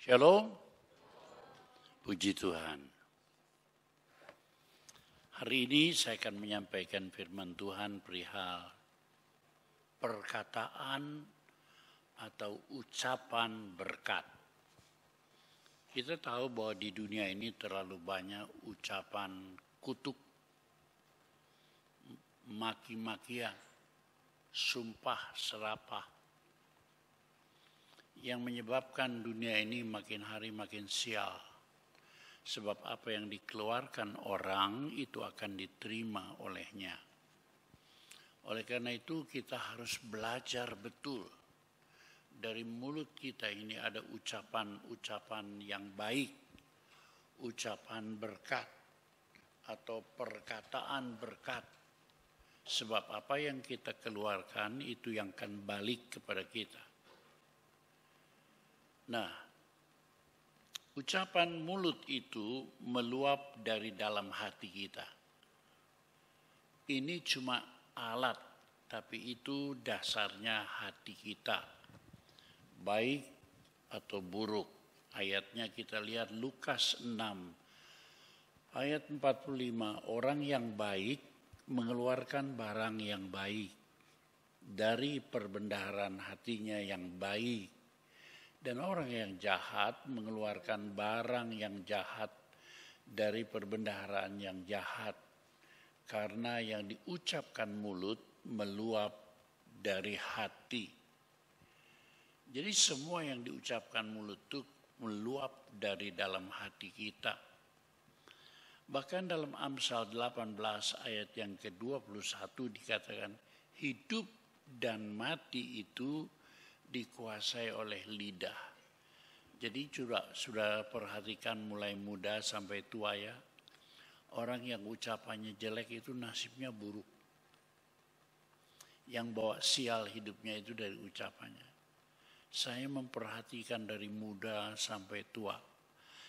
Shalom, puji Tuhan. Hari ini saya akan menyampaikan firman Tuhan perihal perkataan atau ucapan berkat. Kita tahu bahwa di dunia ini terlalu banyak ucapan kutuk, maki-makian, sumpah serapah, yang menyebabkan dunia ini makin hari makin sial. Sebab apa yang dikeluarkan orang itu akan diterima olehnya. Oleh karena itu kita harus belajar betul. Dari mulut kita ini ada ucapan-ucapan yang baik, ucapan berkat atau perkataan berkat. Sebab apa yang kita keluarkan itu yang akan balik kepada kita. Nah, ucapan mulut itu meluap dari dalam hati kita. Ini cuma alat, tapi itu dasarnya hati kita. Baik atau buruk. Ayatnya kita lihat Lukas 6, ayat 45. Orang yang baik mengeluarkan barang yang baik. Dari perbendaharaan hatinya yang baik. Dan orang yang jahat mengeluarkan barang yang jahat dari perbendaharaan yang jahat. Karena yang diucapkan mulut meluap dari hati. Jadi semua yang diucapkan mulut itu meluap dari dalam hati kita. Bahkan dalam Amsal 18 ayat yang ke-21 dikatakan hidup dan mati itu dikuasai oleh lidah. Jadi sudah perhatikan mulai muda sampai tua ya. Orang yang ucapannya jelek itu nasibnya buruk. Yang bawa sial hidupnya itu dari ucapannya. Saya memperhatikan dari muda sampai tua.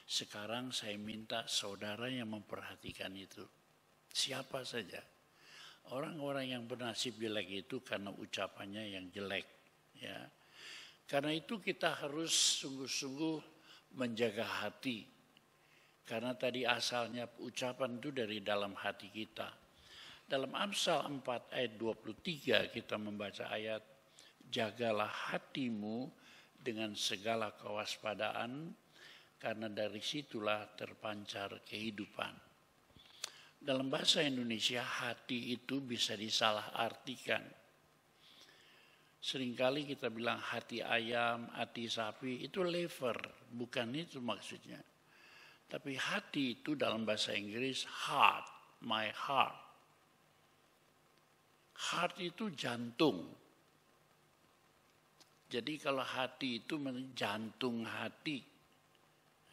Sekarang saya minta saudara yang memperhatikan itu. Siapa saja. Orang-orang yang bernasib jelek itu karena ucapannya yang jelek. Ya. Karena itu kita harus sungguh-sungguh menjaga hati. Karena tadi asalnya ucapan itu dari dalam hati kita. Dalam Amsal 4 ayat 23 kita membaca ayat, jagalah hatimu dengan segala kewaspadaan, karena dari situlah terpancar kehidupan. Dalam bahasa Indonesia hati itu bisa disalahartikan. Seringkali kita bilang hati ayam, hati sapi, itu liver, bukan itu maksudnya. Tapi hati itu dalam bahasa Inggris heart, my heart. Heart itu jantung. Jadi kalau hati itu jantung hati.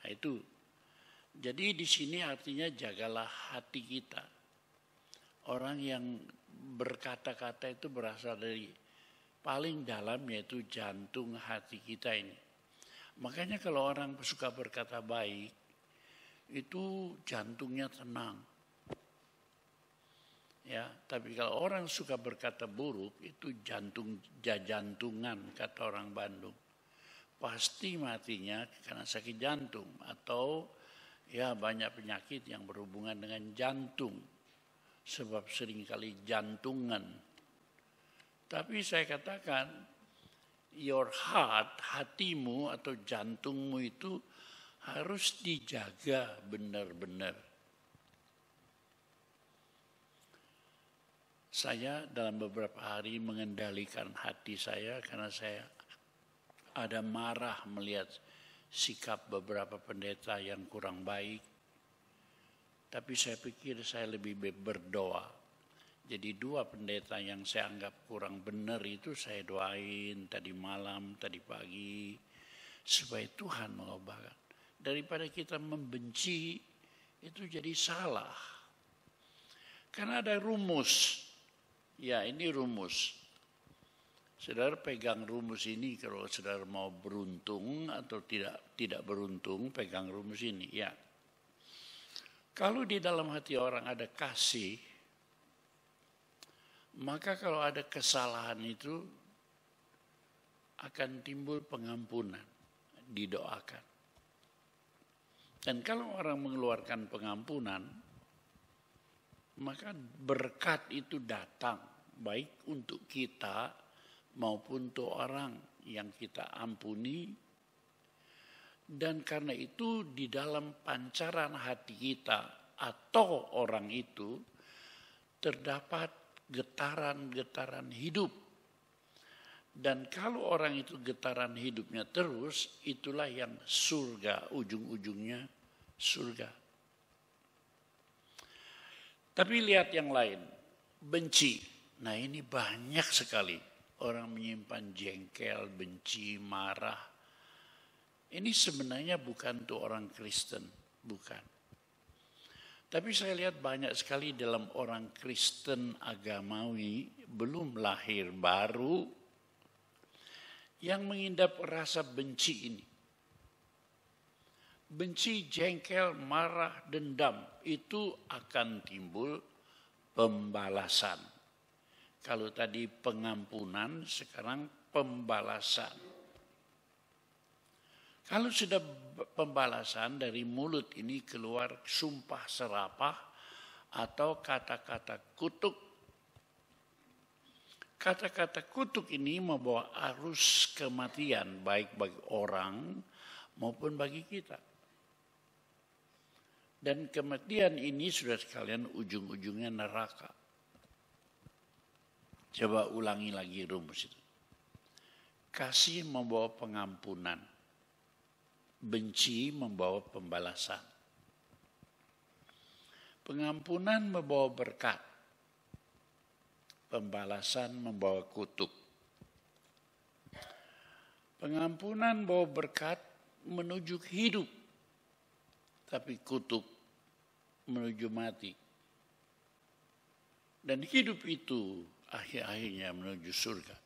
Nah itu. Jadi di sini artinya jagalah hati kita. Orang yang berkata-kata itu berasal dari paling dalam yaitu jantung hati kita ini. Makanya kalau orang suka berkata baik, itu jantungnya tenang. Ya, tapi kalau orang suka berkata buruk, itu jantungan kata orang Bandung. Pasti matinya karena sakit jantung atau ya banyak penyakit yang berhubungan dengan jantung. Sebab seringkali jantungan. Tapi saya katakan, your heart, hatimu atau jantungmu itu harus dijaga benar-benar. Saya dalam beberapa hari mengendalikan hati saya karena saya ada marah melihat sikap beberapa pendeta yang kurang baik. Tapi saya pikir saya lebih berdoa. Jadi 2 pendeta yang saya anggap kurang benar itu saya doain tadi malam, tadi pagi. Supaya Tuhan mengubahkan. Daripada kita membenci itu jadi salah. Karena ada rumus. Ya ini rumus. Saudara pegang rumus ini kalau saudara mau beruntung atau tidak beruntung pegang rumus ini. Ya. Kalau di dalam hati orang ada kasih, maka kalau ada kesalahan itu akan timbul pengampunan, didoakan. Dan kalau orang mengeluarkan pengampunan, maka berkat itu datang baik untuk kita maupun untuk orang yang kita ampuni. Dan karena itu di dalam pancaran hati kita atau orang itu terdapat getaran-getaran hidup. Dan kalau orang itu getaran hidupnya terus, itulah yang surga, ujung-ujungnya surga. Tapi lihat yang lain, benci. Nah ini banyak sekali orang menyimpan jengkel, benci, marah. Ini sebenarnya bukan untuk orang Kristen, bukan. Tapi saya lihat banyak sekali dalam orang Kristen agamawi, belum lahir baru, yang mengidap rasa benci ini. Benci, jengkel, marah, dendam, itu akan timbul pembalasan. Kalau tadi pengampunan, sekarang pembalasan. Kalau sudah pembalasan, dari mulut ini keluar sumpah serapah atau kata-kata kutuk. Kata-kata kutuk ini membawa arus kematian baik bagi orang maupun bagi kita. Dan kematian ini sudah sekalian ujung-ujungnya neraka. Coba ulangi lagi rumus itu. Kasih membawa pengampunan. Benci membawa pembalasan. Pengampunan membawa berkat. Pembalasan membawa kutuk. Pengampunan membawa berkat menuju hidup. Tapi kutuk menuju mati. Dan hidup itu akhir-akhirnya menuju surga.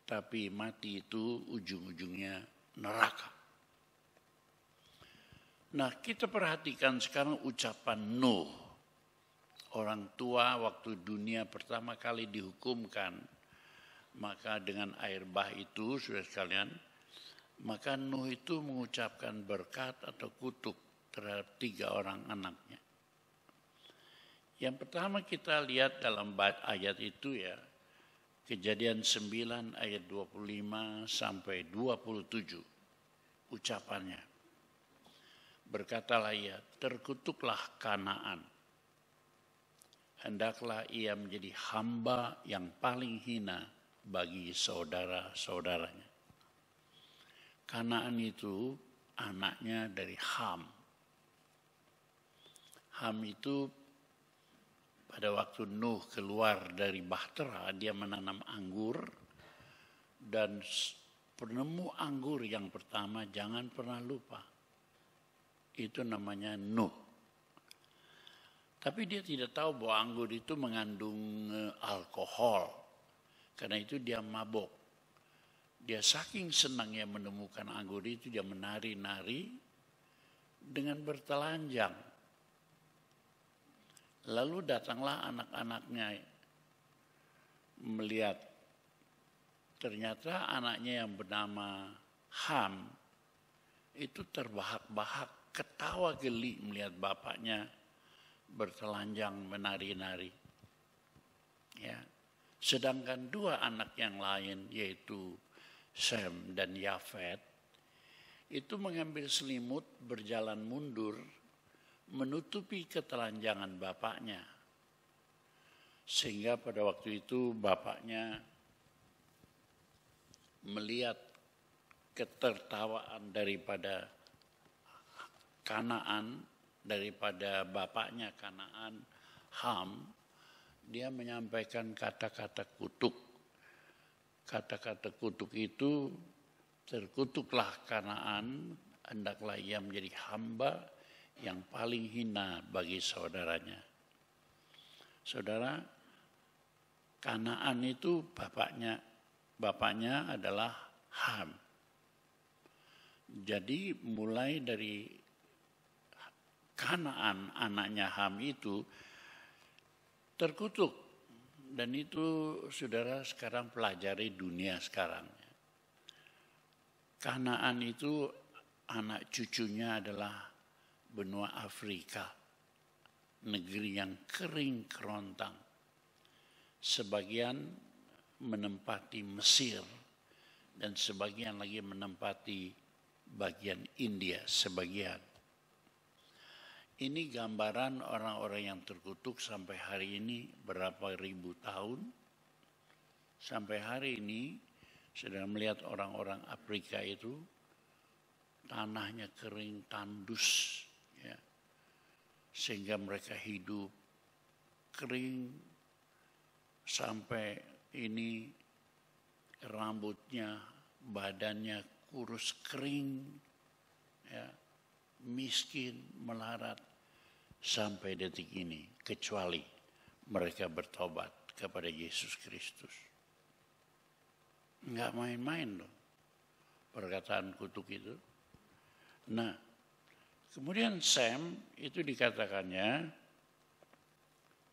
Tapi mati itu ujung-ujungnya neraka. Nah kita perhatikan sekarang ucapan Nuh. Orang tua waktu dunia pertama kali dihukumkan, maka dengan air bah itu, saudara sekalian, maka Nuh itu mengucapkan berkat atau kutuk terhadap 3 orang anaknya. Yang pertama kita lihat dalam ayat itu ya, Kejadian 9 ayat 25 sampai 27 ucapannya. Berkatalah ia, terkutuklah Kanaan. Hendaklah ia menjadi hamba yang paling hina bagi saudara-saudaranya. Kanaan itu anaknya dari Ham. Ham itu pada waktu Nuh keluar dari bahtera, dia menanam anggur. Dan penemu anggur yang pertama, jangan pernah lupa. Itu namanya Nuh. Tapi dia tidak tahu bahwa anggur itu mengandung alkohol. Karena itu dia mabok. Dia saking senangnya menemukan anggur itu, dia menari-nari dengan bertelanjang. Lalu datanglah anak-anaknya melihat. Ternyata anaknya yang bernama Ham itu terbahak-bahak, ketawa geli melihat bapaknya bertelanjang menari-nari. Ya. Sedangkan 2 anak yang lain yaitu Sem dan Yafet itu mengambil selimut berjalan mundur menutupi ketelanjangan bapaknya. Sehingga pada waktu itu bapaknya melihat ketertawaan daripada Kanaan, daripada bapaknya Kanaan, Ham, dia menyampaikan kata-kata kutuk. Kata-kata kutuk itu, terkutuklah Kanaan, hendaklah ia menjadi hamba yang paling hina bagi saudaranya. Saudara, Kanaan itu bapaknya adalah Ham. Jadi mulai dari Kanaan anaknya Ham itu terkutuk. Dan itu saudara sekarang pelajari dunia sekarang. Kanaan itu anak cucunya adalah benua Afrika, negeri yang kering kerontang. Sebagian menempati Mesir dan sebagian lagi menempati bagian India sebagian. Ini gambaran orang-orang yang terkutuk sampai hari ini berapa ribu tahun. Sampai hari ini sudah melihat orang-orang Afrika itu tanahnya kering, tandus, ya, sehingga mereka hidup kering sampai ini rambutnya, badannya kurus kering, ya, miskin, melarat sampai detik ini, kecuali mereka bertobat kepada Yesus Kristus. Enggak main-main loh perkataan kutuk itu. Nah, kemudian Sem itu dikatakannya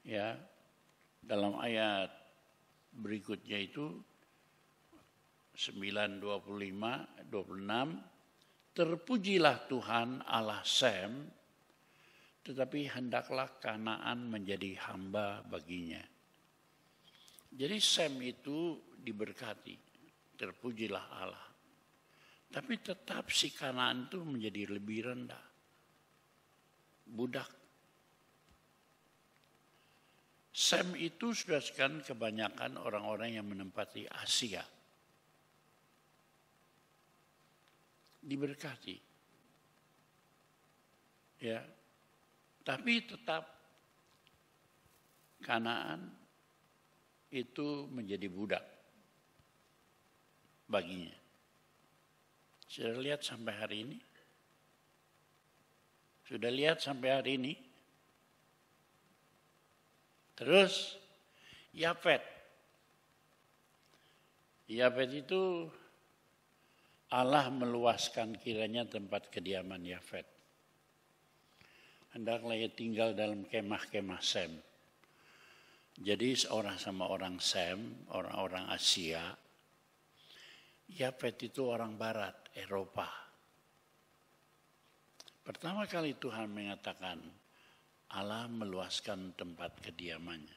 ya dalam ayat berikutnya itu 9:25-26, terpujilah Tuhan Allah Sem, tetapi hendaklah Kanaan menjadi hamba baginya. Jadi Sem itu diberkati, terpujilah Allah. Tapi tetap si Kanaan itu menjadi lebih rendah. Budak. Sem itu sudah sekarang kebanyakan orang-orang yang menempati Asia. Diberkati. Ya. Tapi tetap Kanaan itu menjadi budak baginya. Sudah lihat sampai hari ini? Sudah lihat sampai hari ini? Terus Yafet. Yafet itu Allah meluaskan kiranya tempat kediaman Yafet. Hendaklah ia tinggal dalam kemah-kemah Sem. Jadi seorang sama orang Sem, orang-orang Asia. Yafet itu orang barat, Eropa. Pertama kali Tuhan mengatakan Allah meluaskan tempat kediamannya.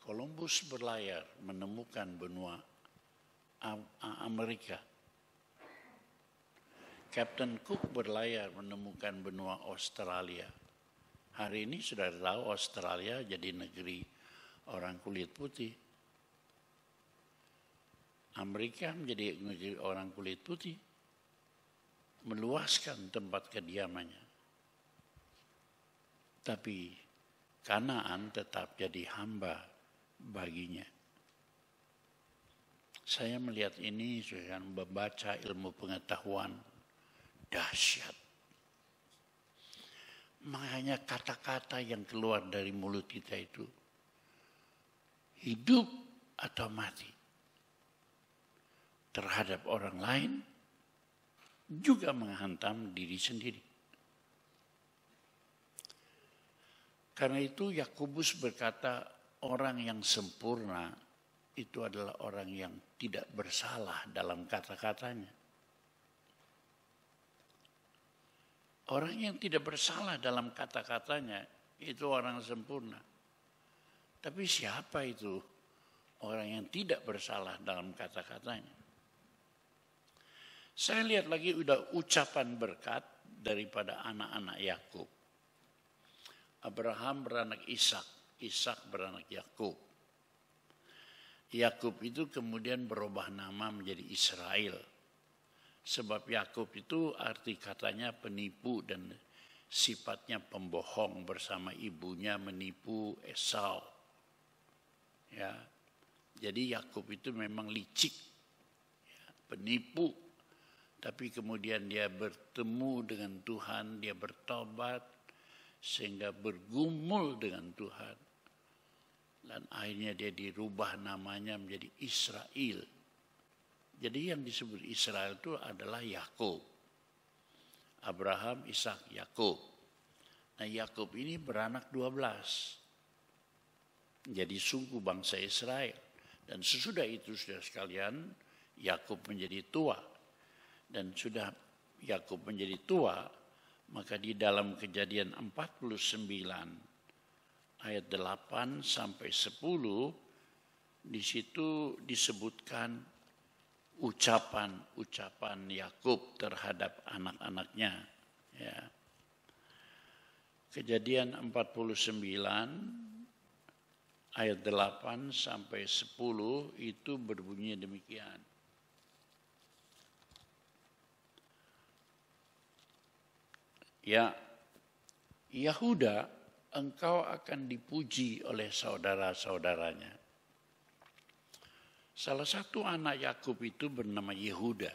Columbus berlayar menemukan benua Amerika. Captain Cook berlayar menemukan benua Australia. Hari ini sudah tahu Australia jadi negeri orang kulit putih. Amerika menjadi negeri orang kulit putih, meluaskan tempat kediamannya. Tapi Kanaan tetap jadi hamba baginya. Saya melihat ini dengan membaca ilmu pengetahuan dahsyat. Makanya kata-kata yang keluar dari mulut kita itu hidup atau mati. Terhadap orang lain juga menghantam diri sendiri. Karena itu Yakobus berkata orang yang sempurna itu adalah orang yang tidak bersalah dalam kata-katanya. Orang yang tidak bersalah dalam kata-katanya itu orang sempurna. Tapi siapa itu orang yang tidak bersalah dalam kata-katanya? Saya lihat lagi udah ucapan berkat daripada anak-anak Yakub. Abraham beranak Ishak, Ishak beranak Yakub. Yakub itu kemudian berubah nama menjadi Israel. Sebab Yakub itu arti katanya penipu dan sifatnya pembohong, bersama ibunya menipu Esau. Ya. Jadi Yakub itu memang licik, ya, penipu. Tapi kemudian dia bertemu dengan Tuhan, dia bertobat sehingga bergumul dengan Tuhan. Dan akhirnya dia dirubah namanya menjadi Israel. Jadi yang disebut Israel itu adalah Yakub. Abraham, Ishak, Yakub. Nah Yakub ini beranak 12. Jadi suku bangsa Israel. Dan sesudah itu sudah sekalian Yakub menjadi tua. Dan sudah Yakub menjadi tua, maka di dalam Kejadian 49 ayat 8 sampai 10 di situ disebutkan ucapan Yakub terhadap anak-anaknya, ya. Kejadian 49 ayat 8 sampai 10 itu berbunyi demikian. Ya, Yahuda, engkau akan dipuji oleh saudara-saudaranya. Salah satu anak Yakub itu bernama Yehuda.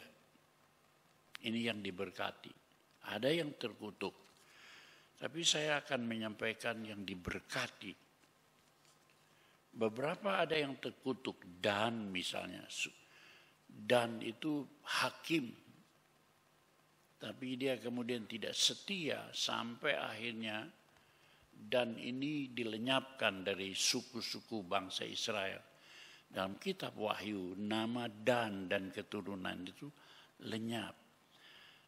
Ini yang diberkati. Ada yang terkutuk. Tapi saya akan menyampaikan yang diberkati. Beberapa ada yang terkutuk. Dan misalnya. Dan itu hakim. Tapi dia kemudian tidak setia sampai akhirnya dan ini dilenyapkan dari suku-suku bangsa Israel. Dalam kitab Wahyu nama Dan dan keturunan itu lenyap.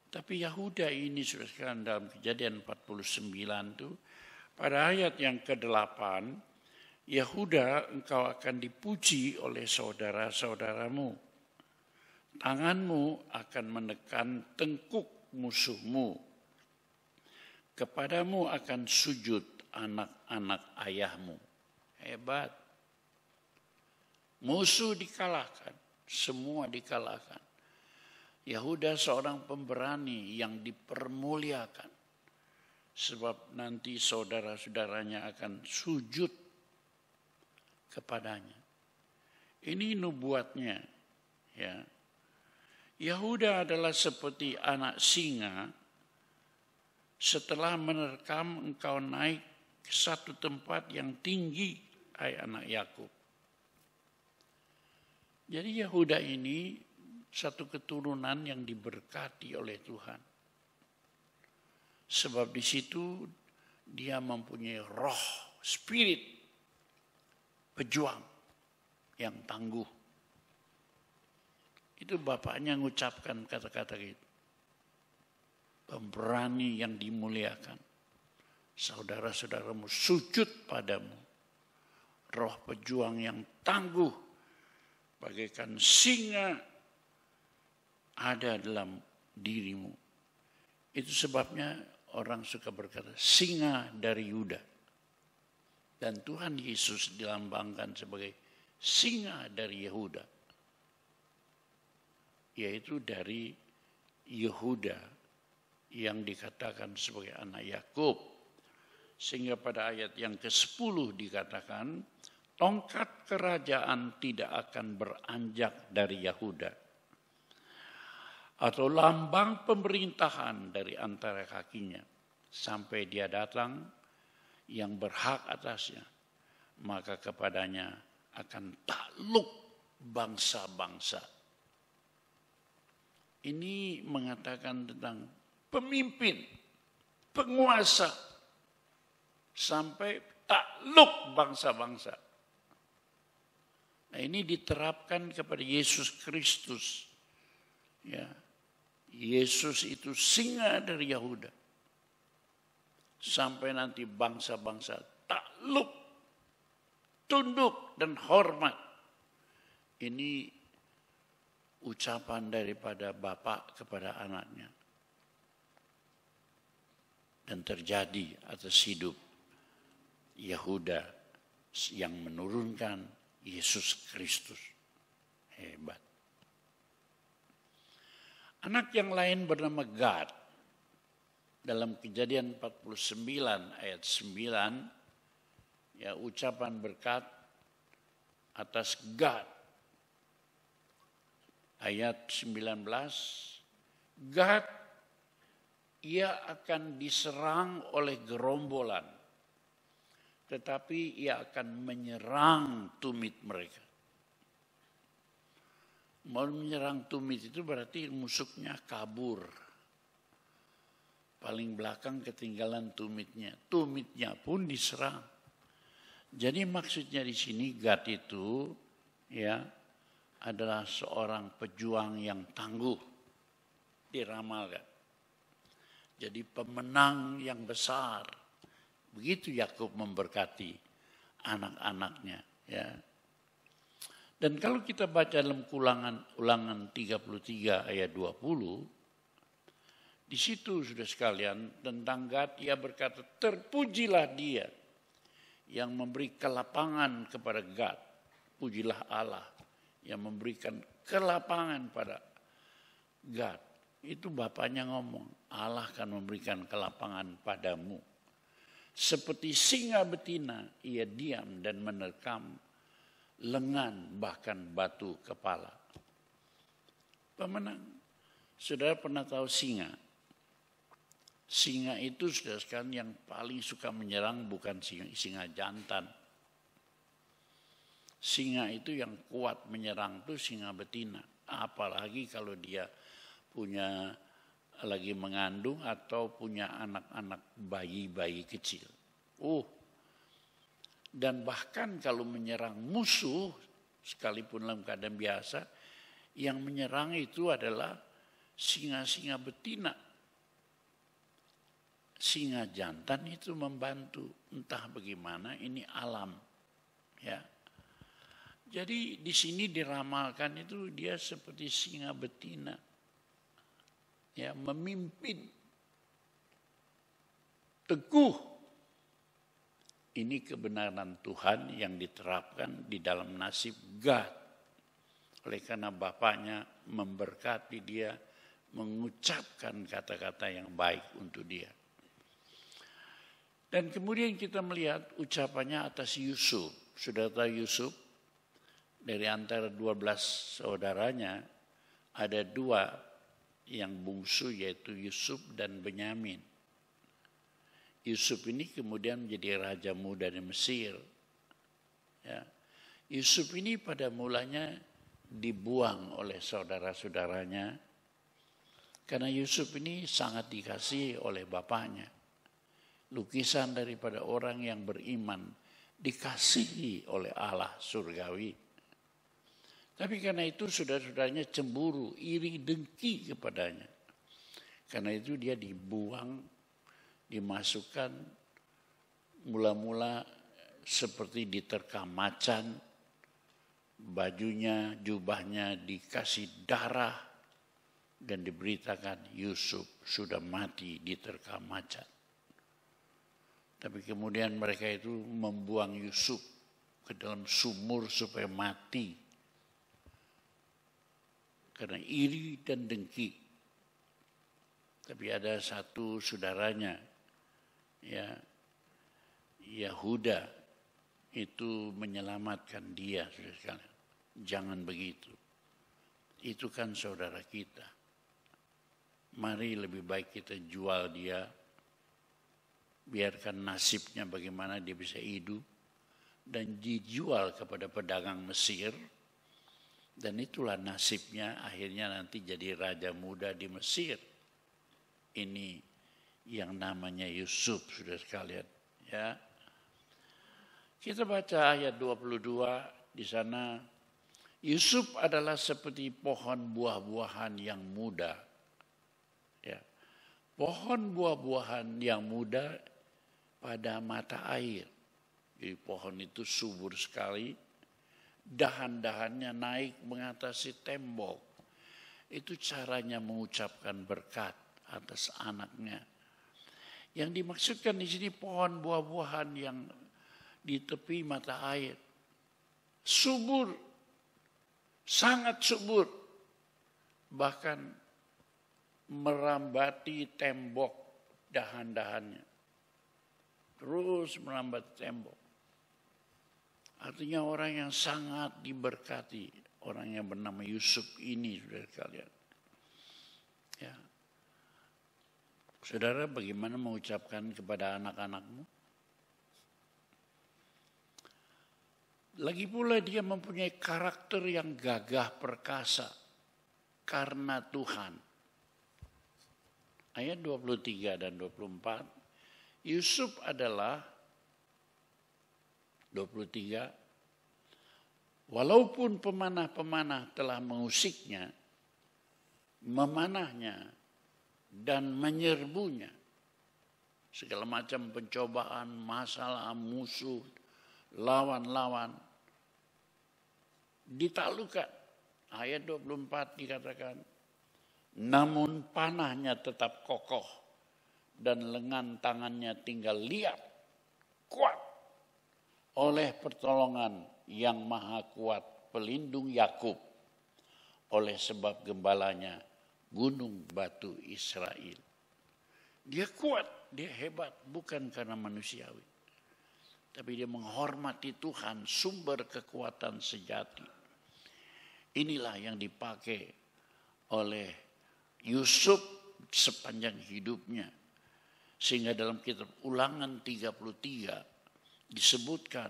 Tapi Yahuda ini sudah sekarang dalam Kejadian 49 itu pada ayat yang ke-8, Yahuda, engkau akan dipuji oleh saudara-saudaramu. Tanganmu akan menekan tengkuk musuhmu. Kepadamu akan sujud anak-anak ayahmu. Hebat. Musuh dikalahkan, semua dikalahkan. Yahuda seorang pemberani yang dipermuliakan. Sebab nanti saudara-saudaranya akan sujud kepadanya. Ini nubuatnya, ya. Yahuda adalah seperti anak singa, setelah menerkam engkau naik ke satu tempat yang tinggi, hai anak Yakub. Jadi Yahuda ini satu keturunan yang diberkati oleh Tuhan. Sebab di situ dia mempunyai roh, spirit, pejuang yang tangguh. Itu bapaknya mengucapkan kata-kata gitu. Pemberani yang dimuliakan. Saudara-saudaramu sujud padamu. Roh pejuang yang tangguh. Bagaikan singa ada dalam dirimu. Itu sebabnya orang suka berkata singa dari Yuda. Dan Tuhan Yesus dilambangkan sebagai singa dari Yehuda. Yaitu dari Yehuda yang dikatakan sebagai anak Yakub. Sehingga pada ayat yang ke-10 dikatakan, tongkat kerajaan tidak akan beranjak dari Yehuda. Atau lambang pemerintahan dari antara kakinya. Sampai dia datang yang berhak atasnya. Maka kepadanya akan takluk bangsa-bangsa. Ini mengatakan tentang pemimpin, penguasa, sampai takluk bangsa-bangsa. Nah ini diterapkan kepada Yesus Kristus. Ya, Yesus itu singa dari Yahuda. Sampai nanti bangsa-bangsa takluk, tunduk dan hormat. Ini ucapan daripada bapak kepada anaknya. Dan terjadi atas hidup Yehuda yang menurunkan Yesus Kristus. Hebat. Anak yang lain bernama Gad. Dalam Kejadian 49 ayat 9, ya ucapan berkat atas Gad. Ayat 19, Gad, ia akan diserang oleh gerombolan, tetapi ia akan menyerang tumit mereka. Mau menyerang tumit itu berarti musuhnya kabur. Paling belakang ketinggalan tumitnya. Tumitnya pun diserang. Jadi maksudnya di sini Gad itu ya adalah seorang pejuang yang tangguh, diramalkan. jadi pemenang yang besar. Begitu Yakub memberkati anak-anaknya, ya. Dan kalau kita baca dalam Ulangan 33 ayat 20, di situ sudah sekalian tentang Gad, ia berkata, terpujilah dia yang memberi kelapangan kepada Gad. Pujilah Allah yang memberikan kelapangan pada Gad. Itu bapaknya ngomong, Allah akan memberikan kelapangan padamu. Seperti singa betina, ia diam dan menerkam lengan bahkan batu kepala. Pemenang. Saudara pernah tahu singa? Singa itu sudah sekalian yang paling suka menyerang bukan singa jantan. Singa itu yang kuat menyerang itu singa betina. Apalagi kalau dia punya lagi mengandung atau punya anak-anak bayi-bayi kecil. Dan bahkan kalau menyerang musuh, sekalipun dalam keadaan biasa, yang menyerang itu adalah singa-singa betina. Singa jantan itu membantu, entah bagaimana, ini alam. Ya. Jadi di sini diramalkan itu dia seperti singa betina. Ya, memimpin teguh. Ini kebenaran Tuhan yang diterapkan di dalam nasib Gad. Oleh karena bapaknya memberkati dia, mengucapkan kata-kata yang baik untuk dia. Dan kemudian kita melihat ucapannya atas Yusuf. Sudah tahu Yusuf, dari antara 12 saudaranya, ada 2 yang bungsu yaitu Yusuf dan Benyamin. Yusuf ini kemudian menjadi raja muda di Mesir. Ya. Yusuf ini pada mulanya dibuang oleh saudara-saudaranya karena Yusuf ini sangat dikasihi oleh bapaknya. Lukisan daripada orang yang beriman dikasihi oleh Allah surgawi. Tapi karena itu saudara-saudaranya cemburu, iri, dengki kepadanya. Karena itu dia dibuang, dimasukkan mula-mula seperti diterkam macan, bajunya, jubahnya dikasih darah dan diberitakan Yusuf sudah mati diterkam macan. Tapi kemudian mereka itu membuang Yusuf ke dalam sumur supaya mati. Karena iri dan dengki. Tapi ada satu saudaranya, ya, Yahuda, itu menyelamatkan dia, saudara sekalian. Jangan begitu. Itu kan saudara kita. Mari lebih baik kita jual dia, biarkan nasibnya bagaimana dia bisa hidup, dan dijual kepada pedagang Mesir. Dan itulah nasibnya akhirnya nanti jadi raja muda di Mesir. Ini yang namanya Yusuf, saudara sekalian. Ya. Kita baca ayat 22 di sana. Yusuf adalah seperti pohon buah-buahan yang muda. Ya. Pohon buah-buahan yang muda pada mata air. Jadi pohon itu subur sekali. Dahan-dahannya naik mengatasi tembok. Itu caranya mengucapkan berkat atas anaknya. Yang dimaksudkan di sini pohon buah-buahan yang di tepi mata air. Subur, sangat subur. Bahkan merambati tembok dahan-dahannya. Terus merambati tembok. Artinya orang yang sangat diberkati, orang yang bernama Yusuf ini, saudara sekalian. Ya. Saudara, bagaimana mengucapkan kepada anak-anakmu? Lagi pula dia mempunyai karakter yang gagah perkasa karena Tuhan. Ayat 23 dan 24, Yusuf adalah 23, walaupun pemanah-pemanah telah mengusiknya, memanahnya, dan menyerbunya. Segala macam pencobaan, masalah, musuh, lawan-lawan ditaklukkan. Ayat 24 dikatakan, namun panahnya tetap kokoh dan lengan tangannya tinggal liat, kuat oleh pertolongan yang maha kuat pelindung Yakub, oleh sebab gembalanya gunung batu Israel. Dia kuat, dia hebat, bukan karena manusiawi. Tapi dia menghormati Tuhan, sumber kekuatan sejati. Inilah yang dipakai oleh Yusuf sepanjang hidupnya. Sehingga dalam kitab Ulangan 33 disebutkan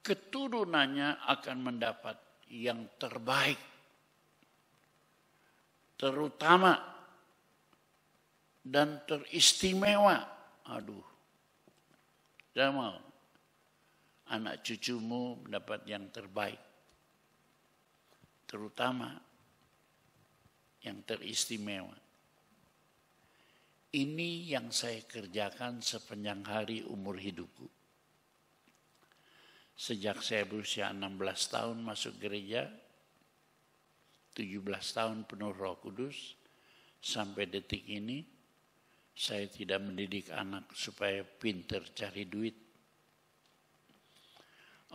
keturunannya akan mendapat yang terbaik. Terutama dan teristimewa. Aduh, saya mau anak cucumu mendapat yang terbaik. Terutama yang teristimewa. Ini yang saya kerjakan sepanjang hari umur hidupku. Sejak saya berusia 16 tahun masuk gereja, 17 tahun penuh Roh Kudus, sampai detik ini saya tidak mendidik anak supaya pintar cari duit.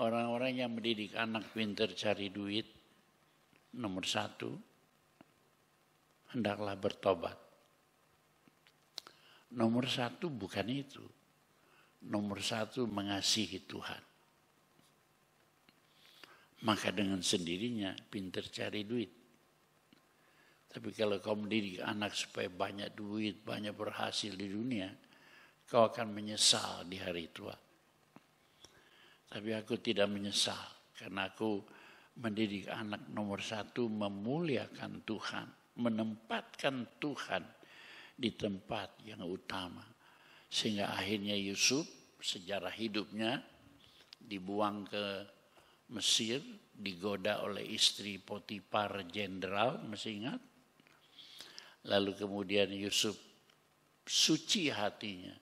Orang-orang yang mendidik anak pintar cari duit, nomor satu, hendaklah bertobat. Nomor satu bukan itu. Nomor satu mengasihi Tuhan. Maka dengan sendirinya pintar cari duit. Tapi kalau kau mendidik anak supaya banyak duit, banyak berhasil di dunia, kau akan menyesal di hari tua. Tapi aku tidak menyesal, karena aku mendidik anak nomor satu memuliakan Tuhan, menempatkan Tuhan di tempat yang utama. Sehingga akhirnya Yusuf sejarah hidupnya dibuang ke Mesir, digoda oleh istri Potifar jenderal, masih ingat? Lalu kemudian Yusuf suci hatinya.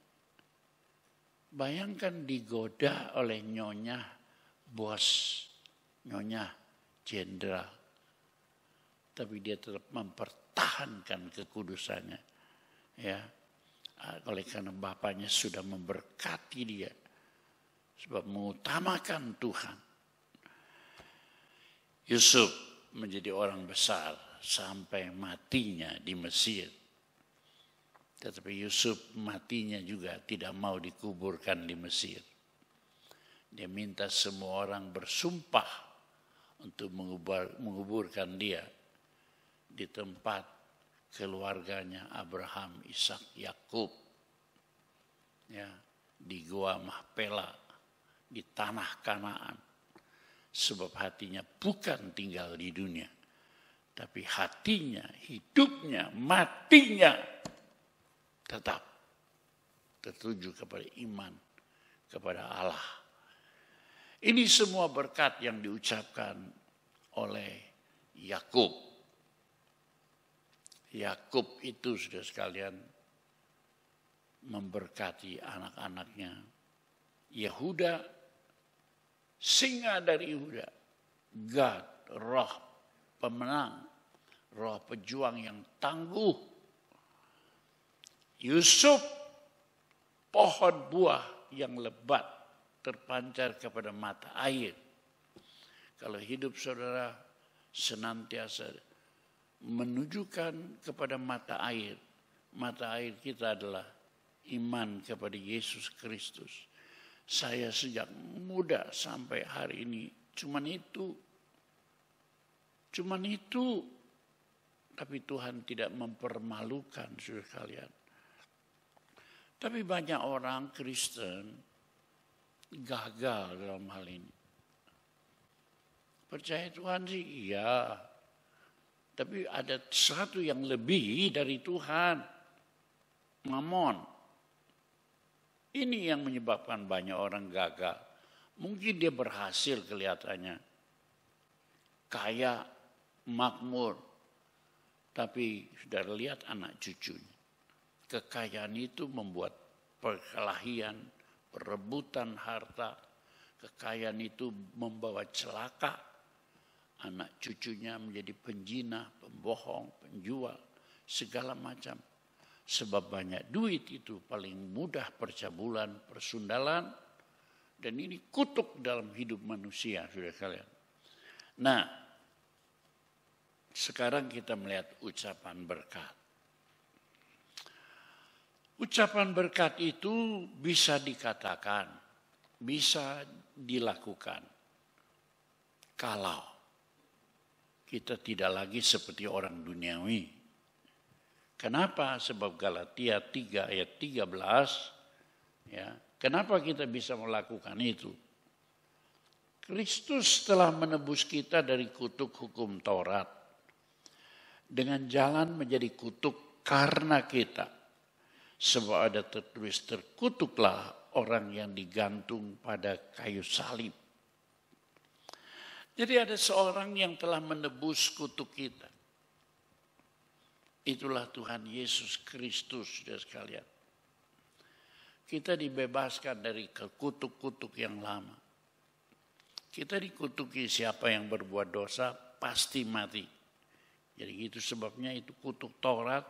Bayangkan digoda oleh nyonya bos, nyonya jenderal. Tapi dia tetap mempertahankan kekudusannya. Ya, oleh karena bapaknya sudah memberkati dia. Sebab mengutamakan Tuhan. Yusuf menjadi orang besar sampai matinya di Mesir. Tetapi Yusuf matinya juga tidak mau dikuburkan di Mesir. Dia minta semua orang bersumpah untuk menguburkan dia di tempat keluarganya Abraham, Ishak, Yakub. Ya, di Gua Mahpela, di tanah Kanaan. Sebab hatinya bukan tinggal di dunia, tapi hatinya, hidupnya, matinya tetap tertuju kepada iman, kepada Allah. Ini semua berkat yang diucapkan oleh Yakub. Yakub itu sudah sekalian memberkati anak-anaknya. Yehuda, singa dari Yehuda, Gad, roh pemenang, roh pejuang yang tangguh. Yusuf, pohon buah yang lebat terpancar kepada mata air. Kalau hidup saudara senantiasa menunjukkan kepada mata air kita adalah iman kepada Yesus Kristus. Saya sejak muda sampai hari ini cuman itu. Tapi Tuhan tidak mempermalukan saudara sekalian. Tapi banyak orang Kristen gagal dalam hal ini. Percaya Tuhan sih iya. Tapi ada sesuatu yang lebih dari Tuhan. Mamon. Ini yang menyebabkan banyak orang gagal. Mungkin dia berhasil kelihatannya. Kaya, makmur. Tapi sudah lihat anak cucunya. Kekayaan itu membuat perkelahian, perebutan harta. Kekayaan itu membawa celaka. Anak cucunya menjadi penjina, pembohong, penjual, segala macam. Sebab banyak duit itu paling mudah percabulan, persundalan. Dan ini kutuk dalam hidup manusia, saudara sekalian. Nah, sekarang kita melihat ucapan berkat. Ucapan berkat itu bisa dikatakan, bisa dilakukan kalau kita tidak lagi seperti orang duniawi. Kenapa? Sebab Galatia 3 ayat 13, ya, kenapa kita bisa melakukan itu? Kristus telah menebus kita dari kutuk hukum Taurat dengan jalan menjadi kutuk karena kita. Sebab ada tertulis, terkutuklah orang yang digantung pada kayu salib. Jadi ada seorang yang telah menebus kutuk kita. Itulah Tuhan Yesus Kristus, saudara sekalian. Kita dibebaskan dari kutuk-kutuk yang lama. Kita dikutuki siapa yang berbuat dosa pasti mati. Jadi itu sebabnya itu kutuk Taurat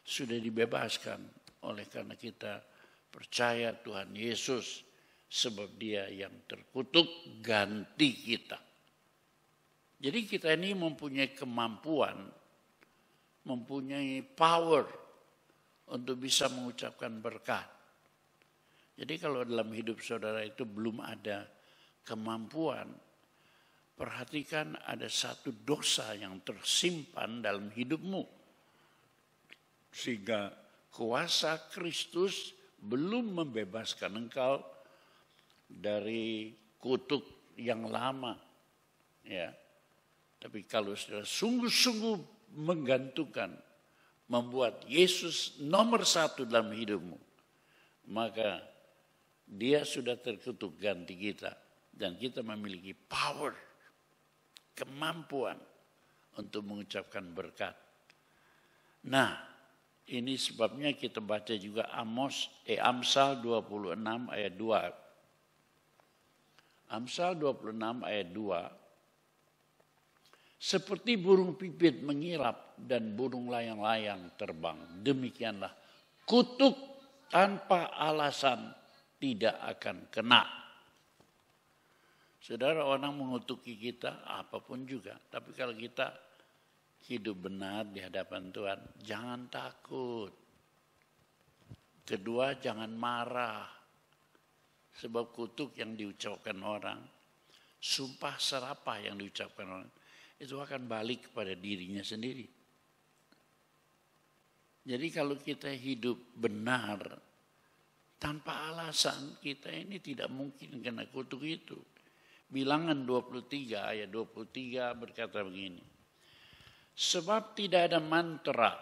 sudah dibebaskan. Oleh karena kita percaya Tuhan Yesus, sebab Dia yang terkutuk ganti kita. Jadi kita ini mempunyai kemampuan, mempunyai power untuk bisa mengucapkan berkat. Jadi kalau dalam hidup saudara itu belum ada kemampuan, perhatikan ada satu dosa yang tersimpan dalam hidupmu. Sehingga kuasa Kristus belum membebaskan engkau dari kutuk yang lama. Ya. Tapi kalau sudah sungguh-sungguh menggantungkan, membuat Yesus nomor satu dalam hidupmu, maka Dia sudah terkutuk ganti kita. Dan kita memiliki power, kemampuan untuk mengucapkan berkat. Nah, ini sebabnya kita baca juga Amsal 26 ayat 2. Amsal 26 ayat 2. Seperti burung pipit mengirap dan burung layang-layang terbang. Demikianlah kutuk tanpa alasan tidak akan kena. Saudara, orang mengutuki kita apapun juga. Tapi kalau kita hidup benar di hadapan Tuhan, jangan takut. Kedua, jangan marah. Sebab kutuk yang diucapkan orang, sumpah serapah yang diucapkan orang, itu akan balik kepada dirinya sendiri. Jadi kalau kita hidup benar, tanpa alasan, kita ini tidak mungkin kena kutuk itu. Bilangan 23 ayat 23 berkata begini. Sebab tidak ada mantra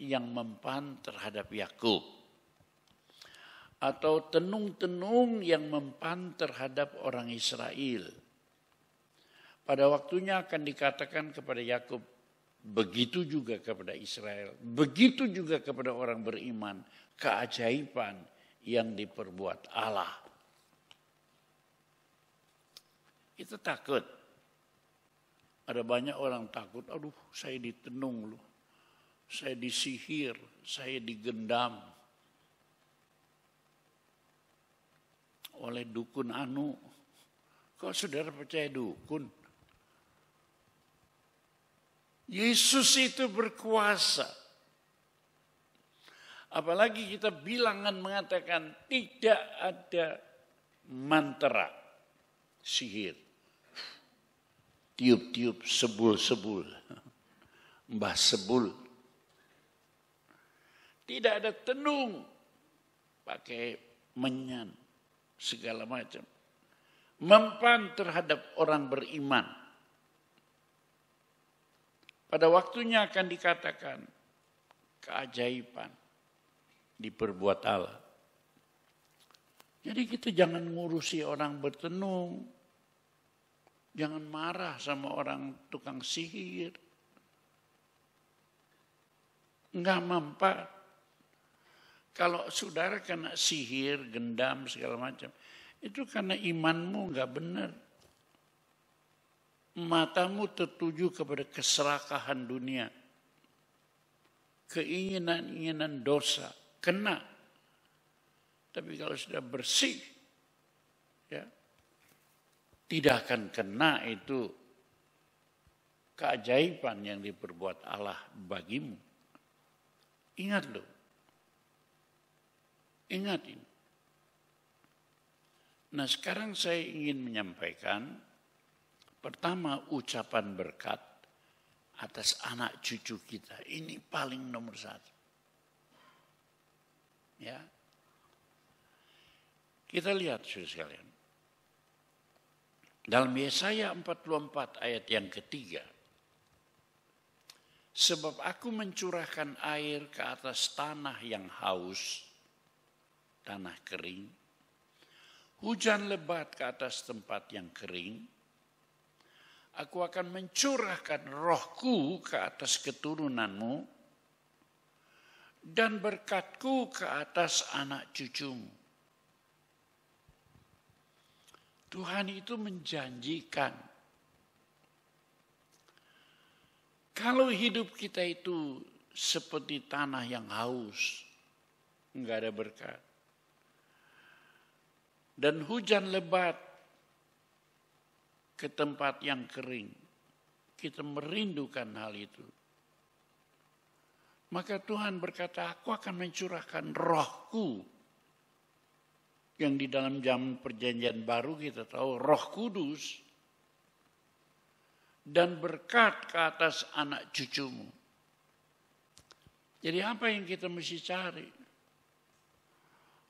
yang mempan terhadap Yakub, atau tenung-tenung yang mempan terhadap orang Israel. Pada waktunya akan dikatakan kepada Yakub, begitu juga kepada Israel, begitu juga kepada orang beriman, keajaiban yang diperbuat Allah. Kita takut. Ada banyak orang takut, aduh saya ditenung loh, saya disihir, saya digendam oleh dukun anu. Kok saudara percaya dukun? Yesus itu berkuasa. Apalagi kita bilangan mengatakan tidak ada mantra, sihir. Tiup-tiup, sebul-sebul, mbah sebul. Tidak ada tenung, pakai menyan, segala macam. Mempan terhadap orang beriman. Pada waktunya akan dikatakan keajaiban diperbuat Allah. Jadi kita jangan ngurusi orang bertenung. Jangan marah sama orang tukang sihir. Enggak mempan. Kalau saudara kena sihir, gendam, segala macam, itu karena imanmu nggak benar. Matamu tertuju kepada keserakahan dunia. Keinginan-keinginan dosa, kena. Tapi kalau sudah bersih, ya, tidak akan kena itu keajaiban yang diperbuat Allah bagimu. Ingat loh. Ingat ini. Nah sekarang saya ingin menyampaikan, pertama ucapan berkat atas anak cucu kita. Ini paling nomor satu. Ya. Kita lihat saudara sekalian. Dalam Yesaya 44 ayat yang ketiga. Sebab aku mencurahkan air ke atas tanah yang haus, tanah kering. Hujan lebat ke atas tempat yang kering. Aku akan mencurahkan rohku ke atas keturunanmu dan berkatku ke atas anak cucumu. Tuhan itu menjanjikan kalau hidup kita itu seperti tanah yang haus, enggak ada berkat. Dan hujan lebat ke tempat yang kering, kita merindukan hal itu. Maka Tuhan berkata, aku akan mencurahkan rohku. Yang di dalam zaman perjanjian baru kita tahu Roh Kudus. Dan berkat ke atas anak cucumu. Jadi apa yang kita mesti cari?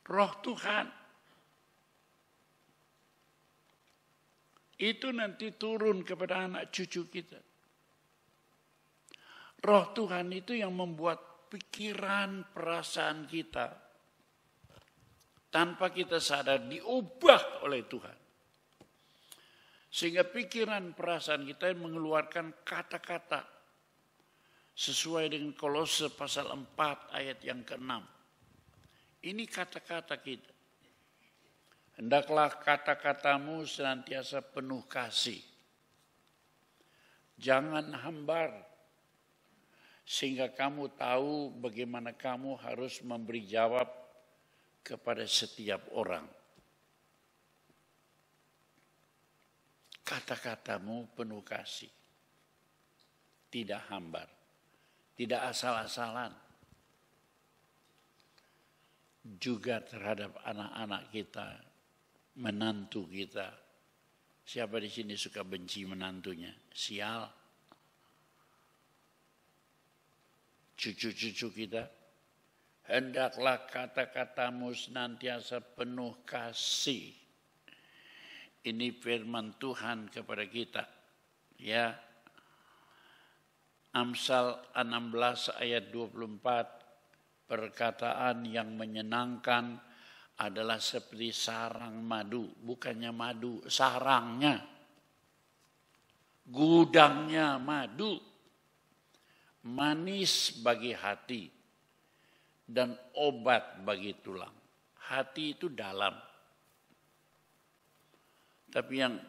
Roh Tuhan. Itu nanti turun kepada anak cucu kita. Roh Tuhan itu yang membuat pikiran, perasaan kita tanpa kita sadar diubah oleh Tuhan. Sehingga pikiran, perasaan kita mengeluarkan kata-kata sesuai dengan Kolose pasal 4 ayat yang ke-6. Ini kata-kata kita. Hendaklah kata-katamu senantiasa penuh kasih. Jangan hambar. Sehingga kamu tahu bagaimana kamu harus memberi jawab kepada setiap orang. Kata-katamu penuh kasih. Tidak hambar. Tidak asal-asalan. Juga terhadap anak-anak kita, menantu kita. Siapa di sini suka benci menantunya? Sial. Cucu-cucu kita. Hendaklah kata-katamu senantiasa penuh kasih. Ini firman Tuhan kepada kita. Ya. Amsal 16 ayat 24. Perkataan yang menyenangkan adalah seperti sarang madu. Bukannya madu, sarangnya. Gudangnya madu. Manis bagi hati. Dan obat bagi tulang. Hati itu dalam. Tapi yang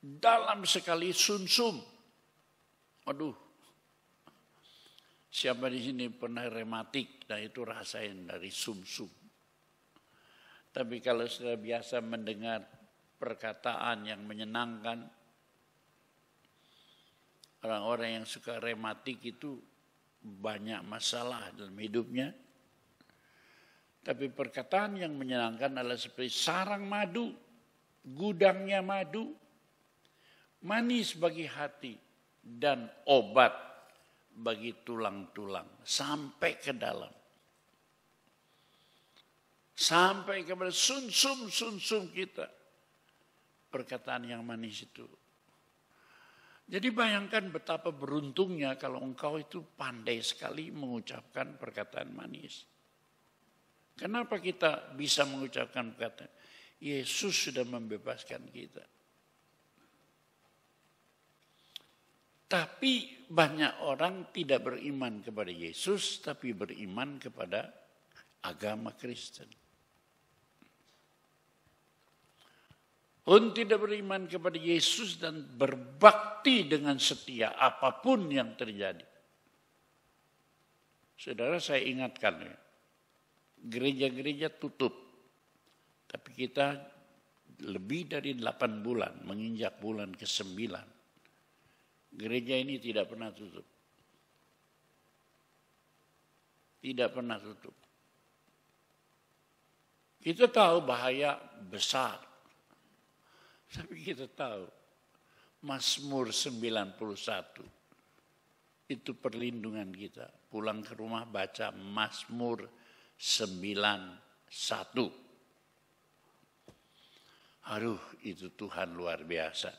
dalam sekali sumsum. Aduh. Siapa di sini pernah rematik? Nah itu rasain dari sumsum. Tapi kalau sudah biasa mendengar perkataan yang menyenangkan. Orang-orang yang suka rematik itu banyak masalah dalam hidupnya. Tapi perkataan yang menyenangkan adalah seperti sarang madu, gudangnya madu, manis bagi hati, dan obat bagi tulang-tulang. Sampai ke dalam. Sampai kepada sumsum kita. Perkataan yang manis itu. Jadi bayangkan betapa beruntungnya kalau engkau itu pandai sekali mengucapkan perkataan manis. Kenapa kita bisa mengucapkan perkataan? Yesus sudah membebaskan kita. Tapi banyak orang tidak beriman kepada Yesus, tapi beriman kepada agama Kristen. Pun tidak beriman kepada Yesus dan berbakti dengan setia apapun yang terjadi. Saudara, saya ingatkan ya, gereja-gereja tutup. Tapi kita lebih dari 8 bulan, menginjak bulan ke-9. Gereja ini tidak pernah tutup. Tidak pernah tutup. Kita tahu bahaya besar. Tapi kita tahu Mazmur 91 itu perlindungan kita. Pulang ke rumah baca Mazmur 91. Aduh, itu Tuhan luar biasa.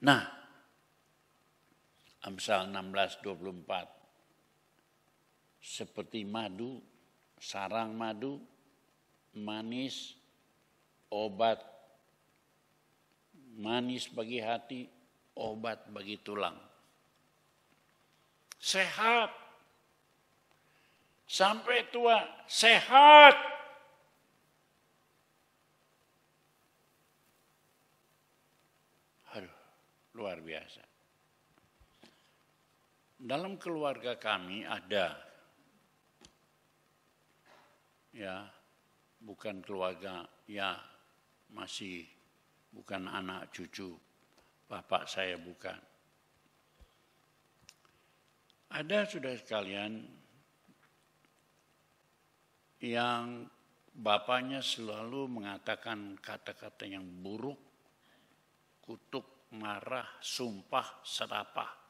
Nah, Amsal 16:24. Seperti madu, sarang madu, manis, obat, manis bagi hati, obat bagi tulang. Sehat. Sampai tua, sehat. Aduh, luar biasa. Dalam keluarga kami ada, ya, bukan keluarga, ya, masih bukan anak cucu bapak saya, bukan. Ada saudara sekalian yang bapaknya selalu mengatakan kata-kata yang buruk, kutuk, marah, sumpah, serapah.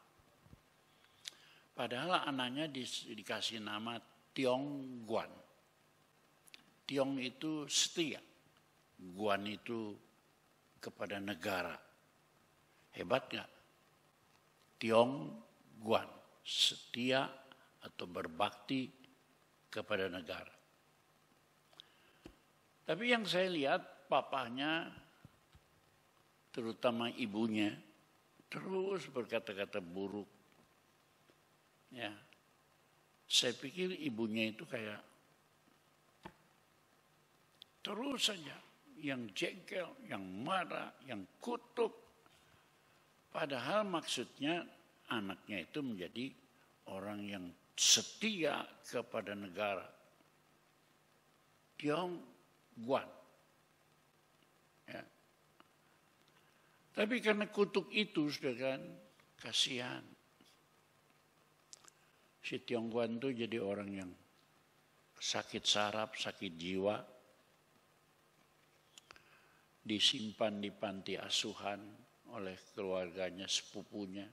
Padahal anaknya dikasih nama Tiong Guan. Tiong itu setia, Guan itu kepada negara. Hebat gak? Tiong Guan, setia atau berbakti kepada negara. Tapi yang saya lihat papahnya, terutama ibunya, terus berkata-kata buruk. Ya, saya pikir ibunya itu kayak terus saja yang jengkel, yang marah, yang kutuk. Padahal maksudnya anaknya itu menjadi orang yang setia kepada negara. Tiong Guan. Ya. Tapi karena kutuk itu sudah kan, kasihan. Si Tiong Guan itu jadi orang yang sakit saraf, sakit jiwa. Disimpan di panti asuhan oleh keluarganya, sepupunya.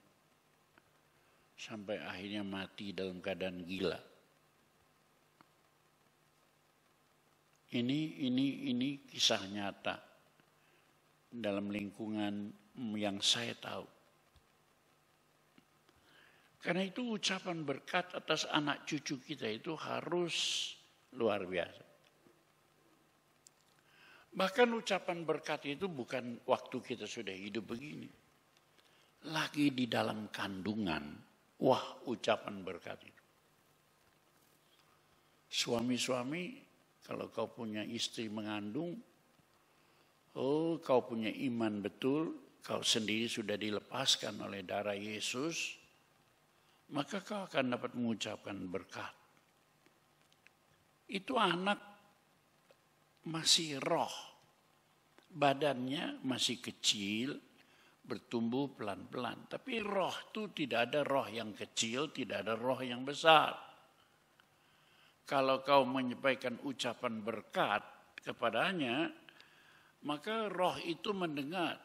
Sampai akhirnya mati dalam keadaan gila. Ini kisah nyata dalam lingkungan yang saya tahu. Karena itu ucapan berkat atas anak cucu kita itu harus luar biasa. Bahkan ucapan berkat itu bukan waktu kita sudah hidup begini. Lagi di dalam kandungan, wah ucapan berkat itu. Suami-suami, kalau kau punya istri mengandung, oh kau punya iman betul, kau sendiri sudah dilepaskan oleh darah Yesus, maka kau akan dapat mengucapkan berkat. Itu anak masih roh, badannya masih kecil, bertumbuh pelan-pelan. Tapi roh itu tidak ada roh yang kecil, tidak ada roh yang besar. Kalau kau menyampaikan ucapan berkat kepadanya, maka roh itu mendengar.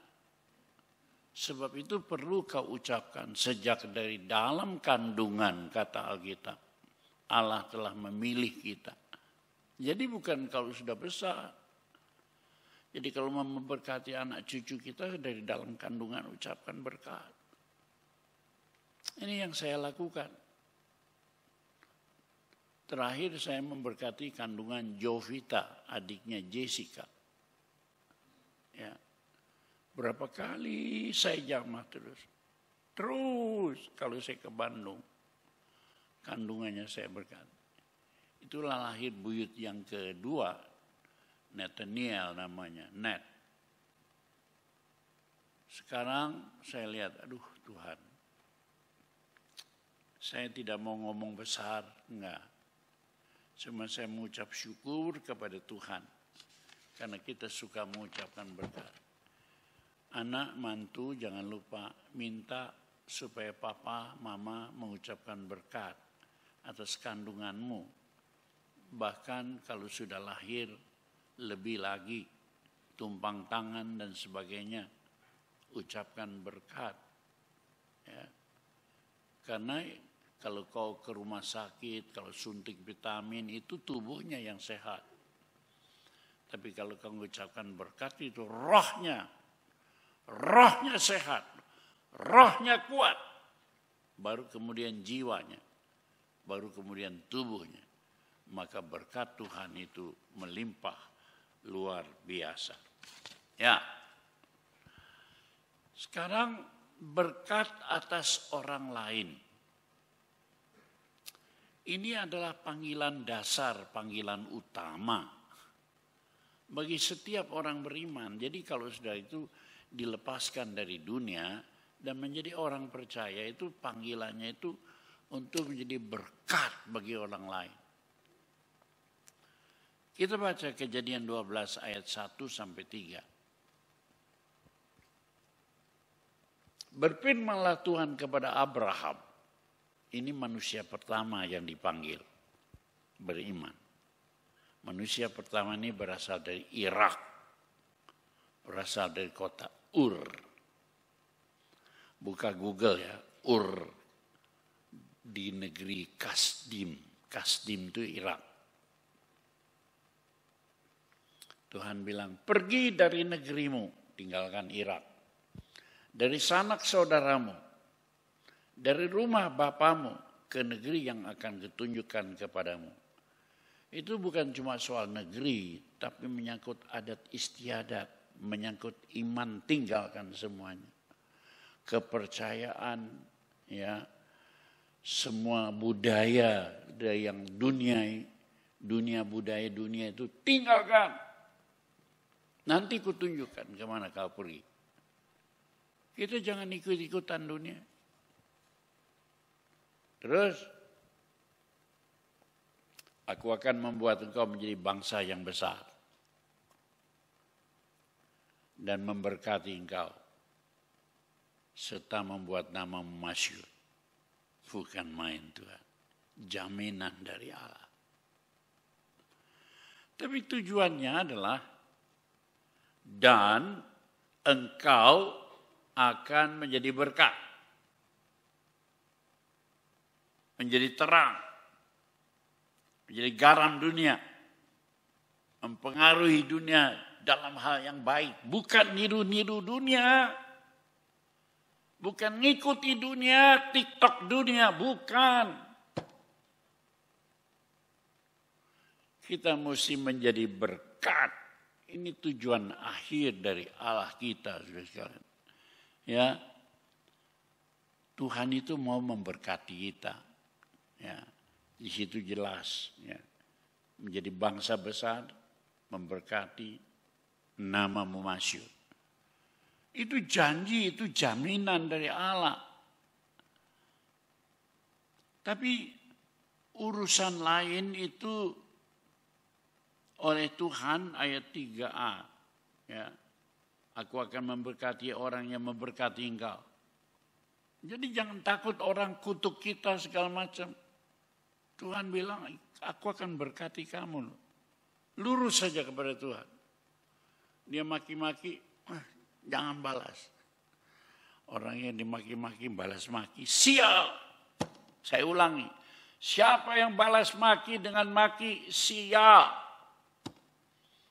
Sebab itu perlu kau ucapkan sejak dari dalam kandungan, kata Alkitab. Allah telah memilih kita. Jadi bukan kalau sudah besar. Jadi kalau mau memberkati anak cucu kita dari dalam kandungan ucapkan berkat. Ini yang saya lakukan. Terakhir saya memberkati kandungan Jovita, adiknya Jessica. Ya. Berapa kali saya jamah terus. Terus kalau saya ke Bandung, kandungannya saya berkati. Itulah lahir buyut yang kedua, Nathaniel namanya, Nat. Sekarang saya lihat, aduh Tuhan, saya tidak mau ngomong besar, enggak. Cuma saya mengucap syukur kepada Tuhan, karena kita suka mengucapkan berkat. Anak, mantu jangan lupa minta supaya papa, mama mengucapkan berkat atas kandunganmu. Bahkan kalau sudah lahir, lebih lagi tumpang tangan dan sebagainya, ucapkan berkat. Ya. Karena kalau kau ke rumah sakit, kalau suntik vitamin, itu tubuhnya yang sehat. Tapi kalau kau mengucapkan berkat itu rohnya sehat, rohnya kuat. Baru kemudian jiwanya, baru kemudian tubuhnya. Maka berkat Tuhan itu melimpah luar biasa. Ya. Sekarang berkat atas orang lain. Ini adalah panggilan dasar, panggilan utama bagi setiap orang beriman. Jadi kalau sudah itu dilepaskan dari dunia dan menjadi orang percaya, itu panggilannya itu untuk menjadi berkat bagi orang lain. Kita baca Kejadian 12 ayat 1 sampai 3. Berfirmanlah Tuhan kepada Abraham. Ini manusia pertama yang dipanggil beriman. Manusia pertama ini berasal dari Irak. Berasal dari kota Ur. Buka Google ya, Ur. Di negeri Kasdim. Kasdim itu Irak. Tuhan bilang, pergi dari negerimu, tinggalkan Irak. Dari sanak saudaramu, dari rumah bapamu, ke negeri yang akan kutunjukkan kepadamu. Itu bukan cuma soal negeri, tapi menyangkut adat istiadat, menyangkut iman, tinggalkan semuanya. Kepercayaan, ya, semua budaya dari yang dunia budaya dunia itu tinggalkan. Nanti kutunjukkan kemana kau pergi. Kita jangan ikut-ikutan dunia. Terus, aku akan membuat engkau menjadi bangsa yang besar. Dan memberkati engkau. Serta membuat namamu masyhur. Bukan main Tuhan. Jaminan dari Allah. Tapi tujuannya adalah, dan engkau akan menjadi berkat. Menjadi terang. Menjadi garam dunia. Mempengaruhi dunia dalam hal yang baik. Bukan niru-niru dunia. Bukan ngikuti dunia, TikTok dunia. Bukan. Kita mesti menjadi berkat. Ini tujuan akhir dari Allah kita, saudara sekalian. Ya, Tuhan itu mau memberkati kita. Ya, di situ jelas. Ya, menjadi bangsa besar, memberkati, namamu masyhur. Itu janji, itu jaminan dari Allah. Tapi urusan lain itu oleh Tuhan ayat 3a. Ya. Aku akan memberkati orang yang memberkati engkau. Jadi jangan takut orang kutuk kita segala macam. Tuhan bilang, aku akan berkati kamu. Lurus saja kepada Tuhan. Dia maki-maki, jangan balas. Orang yang dimaki-maki balas maki, sial. Saya ulangi, siapa yang balas maki dengan maki, sial.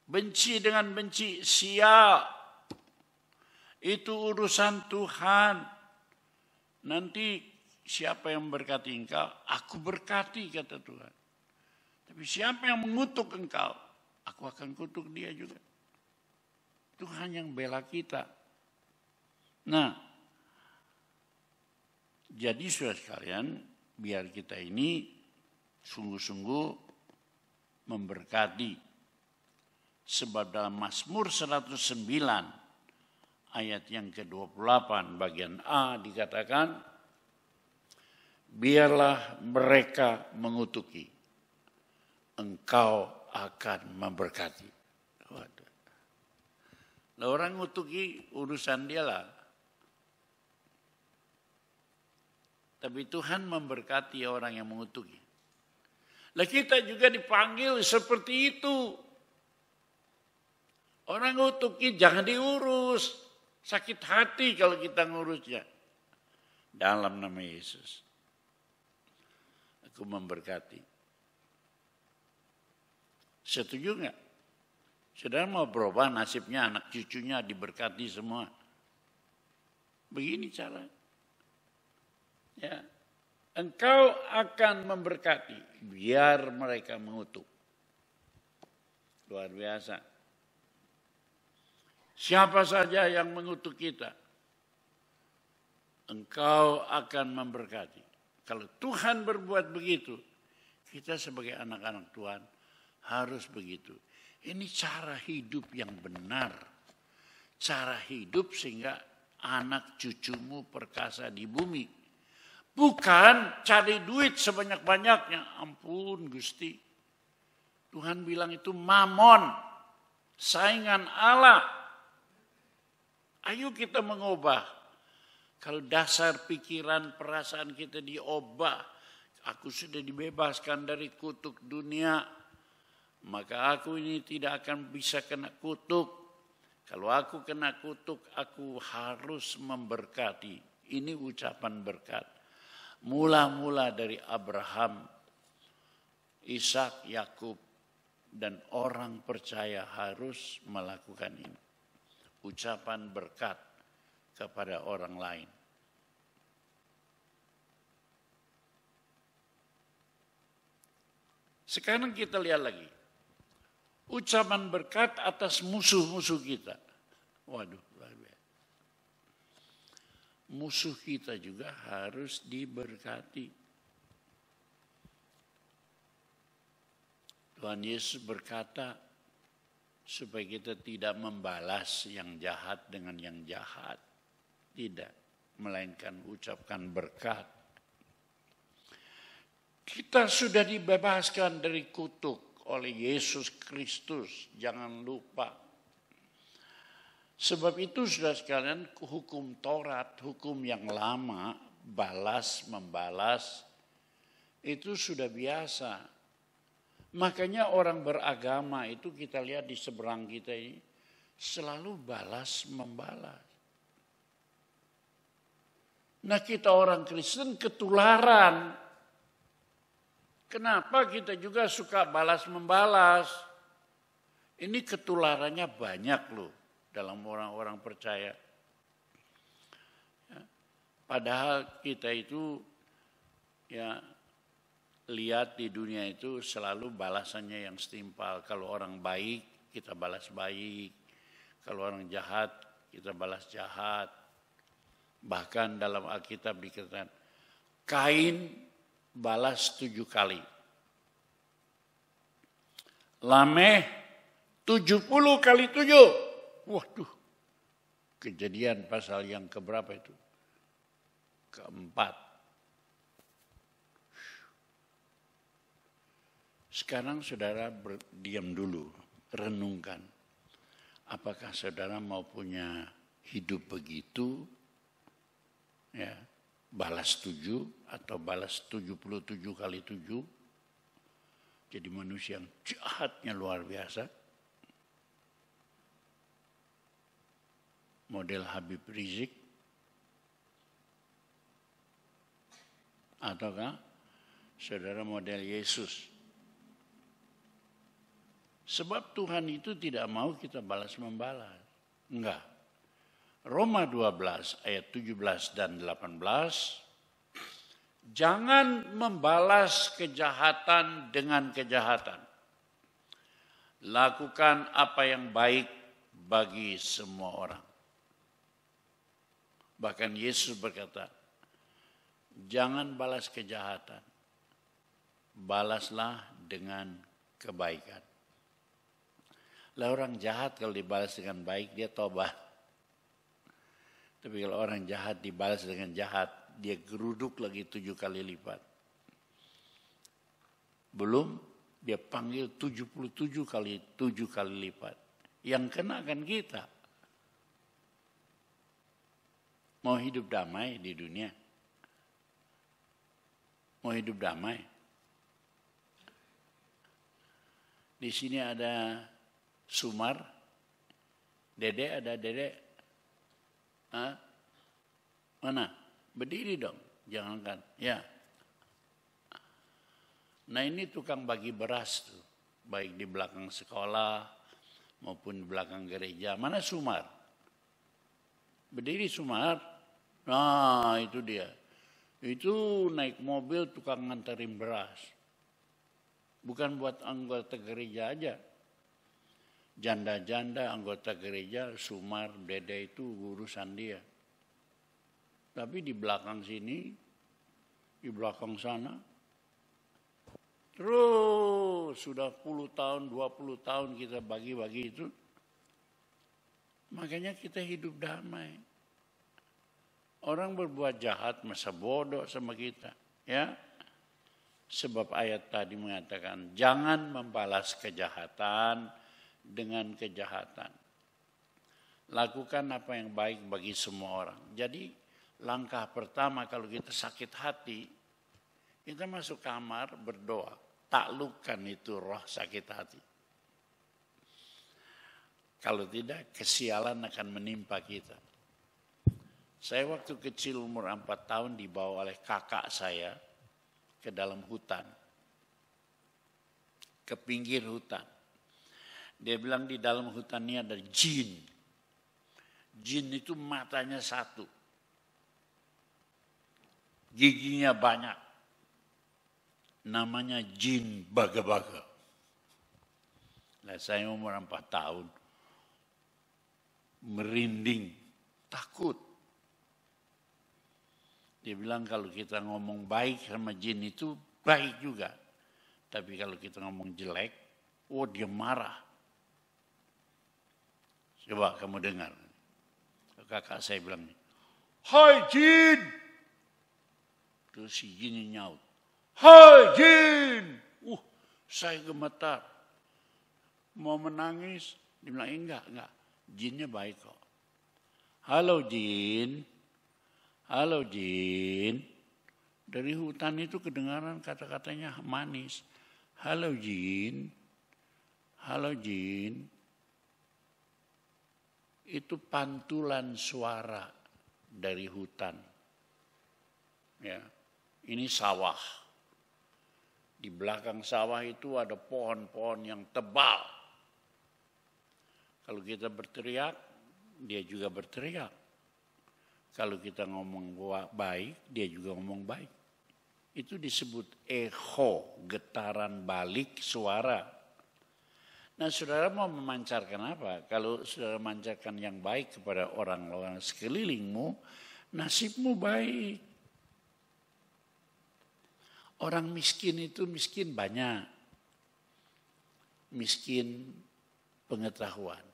Benci dengan benci, sial. Itu urusan Tuhan. Nanti siapa yang memberkati engkau, aku berkati, kata Tuhan. Tapi siapa yang mengutuk engkau, aku akan kutuk dia juga. Tuhan yang bela kita. Nah, jadi saudara sekalian, biar kita ini sungguh-sungguh memberkati. Sebab dalam Mazmur 109 ayat yang ke-28 bagian A dikatakan, biarlah mereka mengutuki, engkau akan memberkati. Waduh. Nah, orang ngutuki urusan dia lah. Tapi Tuhan memberkati orang yang mengutuki. Lah kita juga dipanggil seperti itu. Orang ngutuki jangan diurus. Sakit hati kalau kita ngurusnya. Dalam nama Yesus. Aku memberkati. Setuju enggak? Saudara mau berubah nasibnya, anak cucunya diberkati semua. Begini cara. Ya. Engkau akan memberkati, biar mereka mengutuk. Luar biasa. Siapa saja yang mengutuk kita, engkau akan memberkati. Kalau Tuhan berbuat begitu, kita sebagai anak-anak Tuhan harus begitu. Ini cara hidup yang benar. Cara hidup sehingga anak cucumu perkasa di bumi. Bukan cari duit sebanyak-banyaknya. Ampun Gusti. Tuhan bilang itu mamon. Saingan Allah. Ayo kita mengubah. Kalau dasar pikiran perasaan kita diubah. Aku sudah dibebaskan dari kutuk dunia. Maka aku ini tidak akan bisa kena kutuk. Kalau aku kena kutuk, aku harus memberkati. Ini ucapan berkat. Mula-mula dari Abraham, Ishak, Yakub, dan orang percaya harus melakukan ini. Ucapan berkat kepada orang lain. Sekarang kita lihat lagi. Ucapan berkat atas musuh-musuh kita. Waduh, luar biasa. Musuh kita juga harus diberkati. Tuhan Yesus berkata, supaya kita tidak membalas yang jahat dengan yang jahat. Tidak, melainkan ucapkan berkat. Kita sudah dibebaskan dari kutuk oleh Yesus Kristus. Jangan lupa. Sebab itu sudah sekalian hukum Taurat, hukum yang lama, balas, membalas, itu sudah biasa. Makanya orang beragama itu kita lihat di seberang kita ini selalu balas membalas. Nah kita orang Kristen ketularan. Kenapa kita juga suka balas membalas? Ini ketularannya banyak loh dalam orang-orang percaya. Padahal kita itu ya lihat di dunia itu selalu balasannya yang setimpal. Kalau orang baik, kita balas baik. Kalau orang jahat, kita balas jahat. Bahkan dalam Alkitab dikatakan, Kain balas 7 kali. Lameh 70 kali 7. Waduh, Kejadian pasal yang keberapa itu? Keempat. Sekarang saudara diam dulu, renungkan. Apakah saudara mau punya hidup begitu? Ya, balas 7 atau balas 77 kali 7? Jadi manusia yang jahatnya luar biasa. Model Habib Rizik. Ataukah saudara model Yesus? Sebab Tuhan itu tidak mau kita balas membalas. Enggak. Roma 12 ayat 17 dan 18. Jangan membalas kejahatan dengan kejahatan. Lakukan apa yang baik bagi semua orang. Bahkan Yesus berkata, jangan balas kejahatan. Balaslah dengan kebaikan. Lah orang jahat kalau dibalas dengan baik dia tobat. Tapi kalau orang jahat dibalas dengan jahat, dia geruduk lagi 7 kali lipat. Belum dia panggil 77 kali 7 kali lipat. Yang kena kan kita. Mau hidup damai di dunia? Mau hidup damai? Di sini ada Sumar, Dede, ada Dede. Hah? Mana? Berdiri dong, jangankan. Ya. Nah ini tukang bagi beras tuh, baik di belakang sekolah maupun di belakang gereja. Mana Sumar? Berdiri Sumar. Nah itu dia. Itu naik mobil tukang nganterin beras. Bukan buat anggota gereja aja. Janda-janda anggota gereja, Sumar, Dede itu urusan dia. Tapi di belakang sini, di belakang sana, terus sudah 10 tahun, 20 tahun kita bagi-bagi itu. Makanya kita hidup damai. Orang berbuat jahat masa bodoh sama kita. Ya. Sebab ayat tadi mengatakan, jangan membalas kejahatan dengan kejahatan. Lakukan apa yang baik bagi semua orang. Jadi langkah pertama kalau kita sakit hati, kita masuk kamar berdoa. Taklukkan itu roh sakit hati. Kalau tidak, kesialan akan menimpa kita. Saya waktu kecil umur 4 tahun dibawa oleh kakak saya ke dalam hutan. Ke pinggir hutan. Dia bilang di dalam hutan ini ada jin. Jin itu matanya satu. Giginya banyak. Namanya jin baga-baga. Nah, saya umur 4 tahun. Merinding. Takut. Dia bilang kalau kita ngomong baik sama jin itu baik juga. Tapi kalau kita ngomong jelek, oh dia marah. Coba kamu dengar. Kakak saya bilang, hai jin. Terus si jin nyaut, hai jin. Saya gemetar. Mau menangis. Dia bilang, enggak. Jinnya baik kok. Halo jin. Halo jin. Dari hutan itu kedengaran kata-katanya manis. Halo jin. Halo jin. Itu pantulan suara dari hutan. Ya, ini sawah. Di belakang sawah itu ada pohon-pohon yang tebal. Kalau kita berteriak, dia juga berteriak. Kalau kita ngomong baik, dia juga ngomong baik. Itu disebut echo, getaran balik suara. Nah, saudara mau memancarkan apa? Kalau saudara memancarkan yang baik kepada orang-orang sekelilingmu, nasibmu baik. Orang miskin itu miskin banyak. Miskin pengetahuan.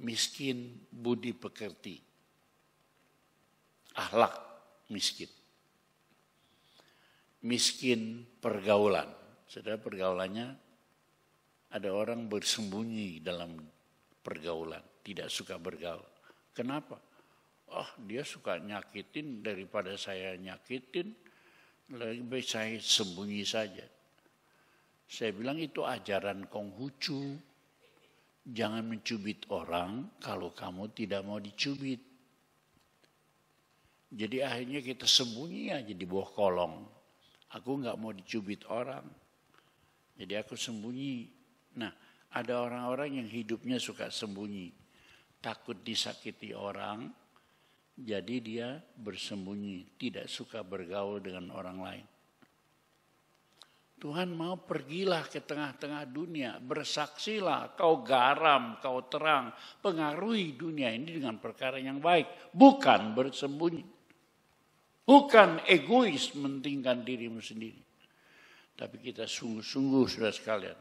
Miskin budi pekerti. Akhlak miskin. Miskin pergaulan. Saudara pergaulannya ada orang bersembunyi dalam pergaulan, tidak suka bergaul. Kenapa? Dia suka nyakitin daripada saya nyakitin, lebih baik saya sembunyi saja. Saya bilang itu ajaran Konghucu. Jangan mencubit orang kalau kamu tidak mau dicubit. Jadi akhirnya kita sembunyi aja di bawah kolong. Aku nggak mau dicubit orang. Jadi aku sembunyi. Nah, ada orang-orang yang hidupnya suka sembunyi. Takut disakiti orang, jadi dia bersembunyi. Tidak suka bergaul dengan orang lain. Tuhan mau pergilah ke tengah-tengah dunia. Bersaksilah, kau garam, kau terang. Pengaruhi dunia ini dengan perkara yang baik. Bukan bersembunyi. Bukan egois mentingkan dirimu sendiri. Tapi kita sungguh-sungguh saudara sekalian,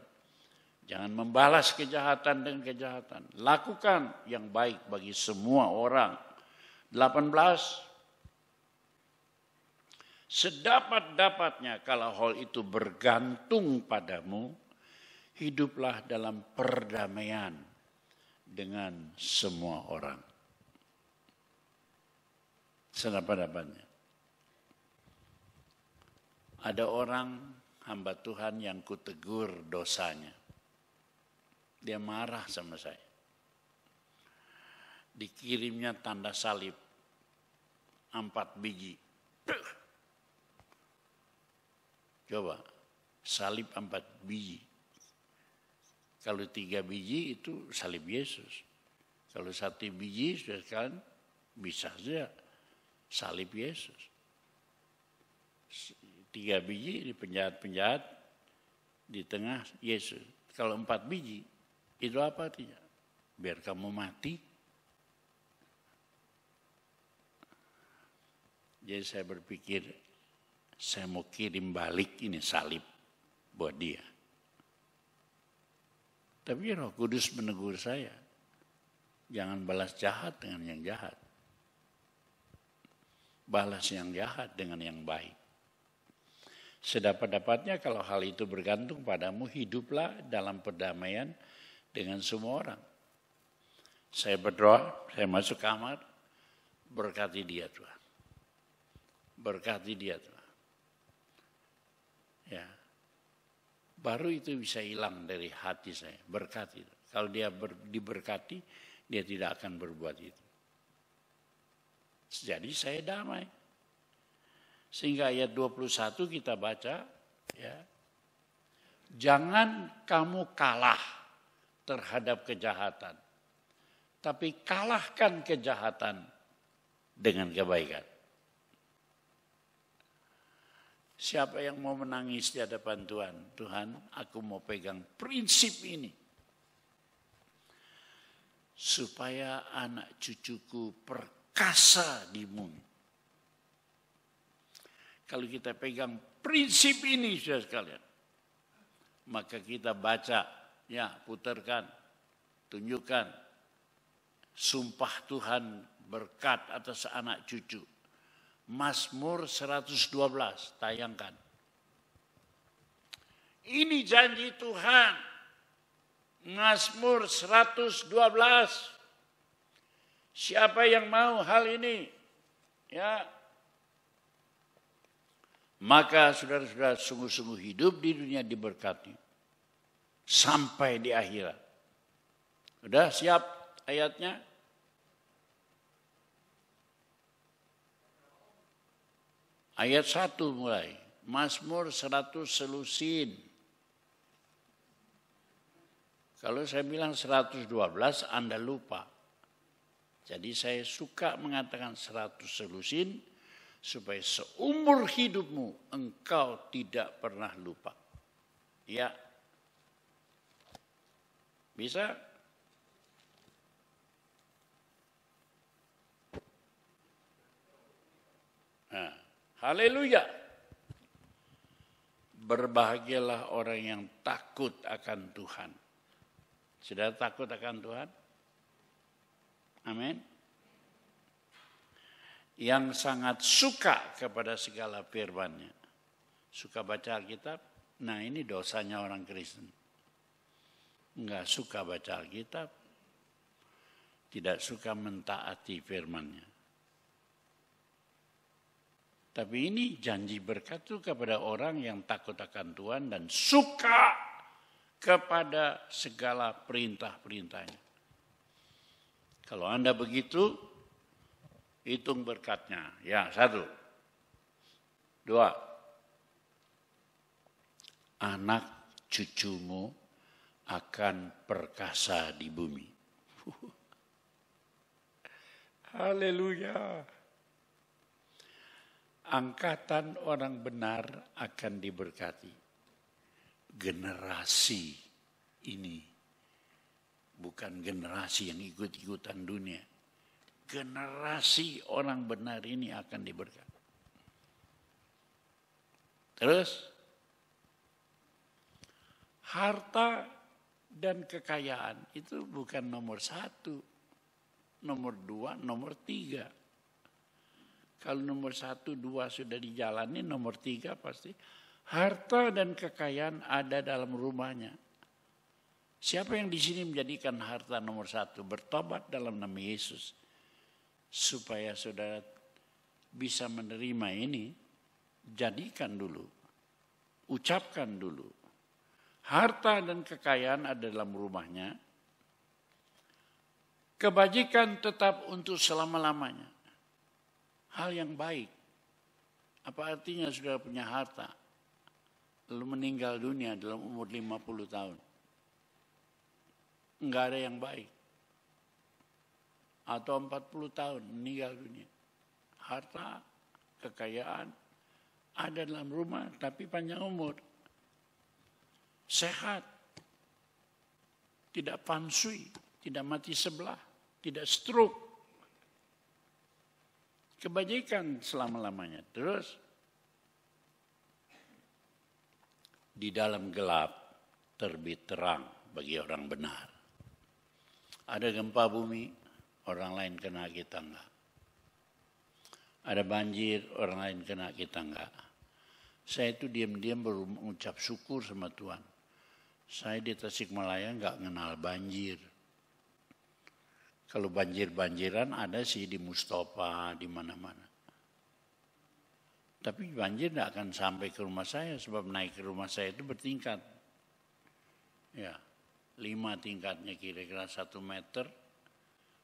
jangan membalas kejahatan dengan kejahatan. Lakukan yang baik bagi semua orang. 18. Sedapat-dapatnya kalau hal itu bergantung padamu, hiduplah dalam perdamaian dengan semua orang. Sedapat-dapatnya. Ada orang hamba Tuhan yang kutegur dosanya. Dia marah sama saya. Dikirimnya tanda salib 4 biji. Coba, salib 4 biji. Kalau 3 biji itu salib Yesus. Kalau 1 biji sudah kan bisa saja salib Yesus. 3 biji di penjahat-penjahat di tengah Yesus. Kalau 4 biji itu apa artinya? Biar kamu mati. Jadi saya berpikir, saya mau kirim balik ini salib buat dia. Tapi Roh Kudus menegur saya, jangan balas jahat dengan yang jahat. Balas yang jahat dengan yang baik. Sedapat-dapatnya kalau hal itu bergantung padamu, hiduplah dalam perdamaian dengan semua orang. Saya berdoa, saya masuk kamar, berkati dia Tuhan. Berkati dia Tuhan. Ya, baru itu bisa hilang dari hati saya, berkati. Kalau dia diberkati, dia tidak akan berbuat itu. Jadi saya damai. Sehingga ayat 21 kita baca, ya, jangan kamu kalah terhadap kejahatan, tapi kalahkan kejahatan dengan kebaikan. Siapa yang mau menangis di hadapan Tuhan? Tuhan, aku mau pegang prinsip ini. Supaya anak cucuku perkasa di bumi. Kalau kita pegang prinsip ini, saudara sekalian, maka kita baca, ya, putarkan, tunjukkan, sumpah Tuhan berkat atas anak cucu. Mazmur 112, tayangkan. Ini janji Tuhan. Mazmur 112. Siapa yang mau hal ini? Ya. Maka saudara-saudara sungguh-sungguh hidup di dunia diberkati. Sampai di akhirat. Sudah siap ayatnya? Ayat 1 mulai. Mazmur 100 selusin. Kalau saya bilang 112, Anda lupa. Jadi saya suka mengatakan 100 selusin, supaya seumur hidupmu engkau tidak pernah lupa. Ya. Bisa? Nah. Haleluya. Berbahagialah orang yang takut akan Tuhan. Sudah takut akan Tuhan? Amin. Yang sangat suka kepada segala firman-Nya. Suka baca Alkitab? Nah, ini dosanya orang Kristen. Enggak suka baca Alkitab. Tidak suka mentaati firman-Nya. Tapi ini janji berkat itu kepada orang yang takut akan Tuhan dan suka kepada segala perintah-perintahnya. Kalau Anda begitu, hitung berkatnya. Ya, 1. 2. Anak cucumu akan perkasa di bumi. Haleluya. Angkatan orang benar akan diberkati. Generasi ini bukan generasi yang ikut-ikutan dunia. Generasi orang benar ini akan diberkati. Terus Harta dan kekayaan itu bukan nomor 1, nomor 2, nomor 3. Kalau nomor 1, 2 sudah dijalani, nomor 3 pasti harta dan kekayaan ada dalam rumahnya. Siapa yang di sini menjadikan harta nomor 1? Bertobat dalam nama Yesus. Supaya saudara bisa menerima ini, jadikan dulu. Ucapkan dulu. Harta dan kekayaan ada dalam rumahnya. Kebajikan tetap untuk selama-lamanya. Hal yang baik. Apa artinya saudara punya harta? Lalu meninggal dunia dalam umur 50 tahun. Enggak ada yang baik. Atau 40 tahun meninggal dunia. Harta, kekayaan ada dalam rumah tapi panjang umur. Sehat. Tidak pansui, tidak mati sebelah, tidak stroke. Kebajikan selama-lamanya. Terus di dalam gelap terbit terang bagi orang benar. Ada gempa bumi, orang lain kena, kita enggak. Ada banjir, orang lain kena, kita enggak. Saya itu diam-diam baru mengucap syukur sama Tuhan. Saya di Tasikmalaya enggak kenal banjir. Kalau banjir-banjiran ada sih di Mustafa, di mana-mana. Tapi banjir enggak akan sampai ke rumah saya, sebab naik ke rumah saya itu bertingkat. Ya. 5 tingkatnya kira-kira 1 meter,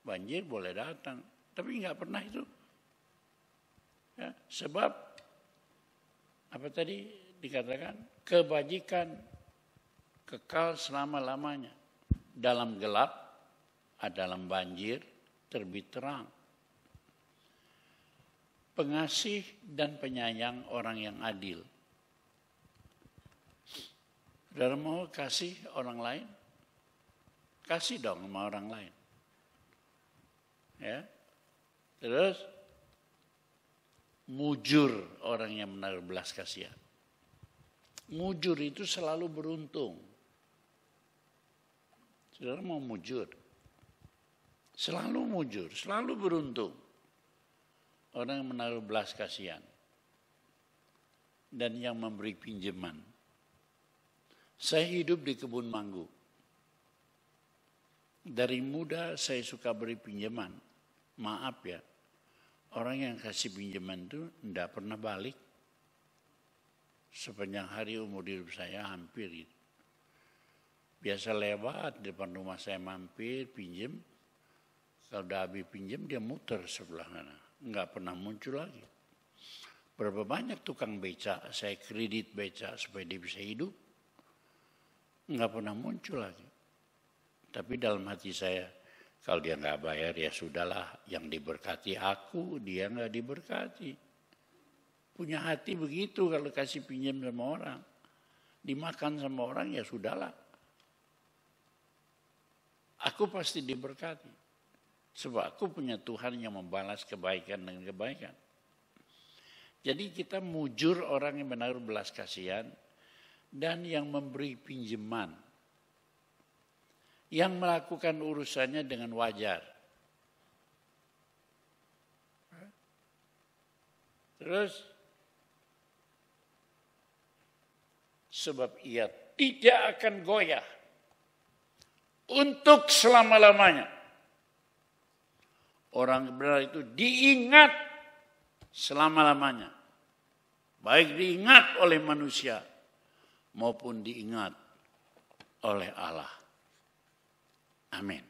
banjir boleh datang. Tapi enggak pernah itu. Ya, sebab, apa tadi dikatakan? Kebajikan kekal selama-lamanya. Dalam gelap, dalam banjir, terbit terang. Pengasih dan penyayang orang yang adil. Saudara mau kasih orang lain? Kasih dong sama orang lain. Ya. Terus mujur orang yang menaruh belas kasihan. Mujur itu selalu beruntung. Saudara mau mujur? Selalu mujur, selalu beruntung. Orang yang menaruh belas kasihan. Dan yang memberi pinjaman. Saya hidup di Kebun Manggu. Dari muda saya suka beri pinjaman. Maaf ya, orang yang kasih pinjaman itu tidak pernah balik. Sepanjang hari umur hidup saya hampir itu. Biasa lewat di depan rumah saya mampir, pinjam. Kalau udah habis pinjam dia muter sebelah sana. Enggak pernah muncul lagi. Berapa banyak tukang beca, saya kredit beca supaya dia bisa hidup. Enggak pernah muncul lagi. Tapi dalam hati saya, kalau dia nggak bayar ya sudahlah, yang diberkati aku, dia nggak diberkati. Punya hati begitu kalau kasih pinjam sama orang. Dimakan sama orang ya sudahlah. Aku pasti diberkati. Sebab aku punya Tuhan yang membalas kebaikan dengan kebaikan. Jadi kita mujur orang yang menaruh belas kasihan dan yang memberi pinjaman. Yang melakukan urusannya dengan wajar. Terus, sebab ia tidak akan goyah untuk selama-lamanya. Orang benar itu diingat selama-lamanya. Baik diingat oleh manusia maupun diingat oleh Allah. Amin.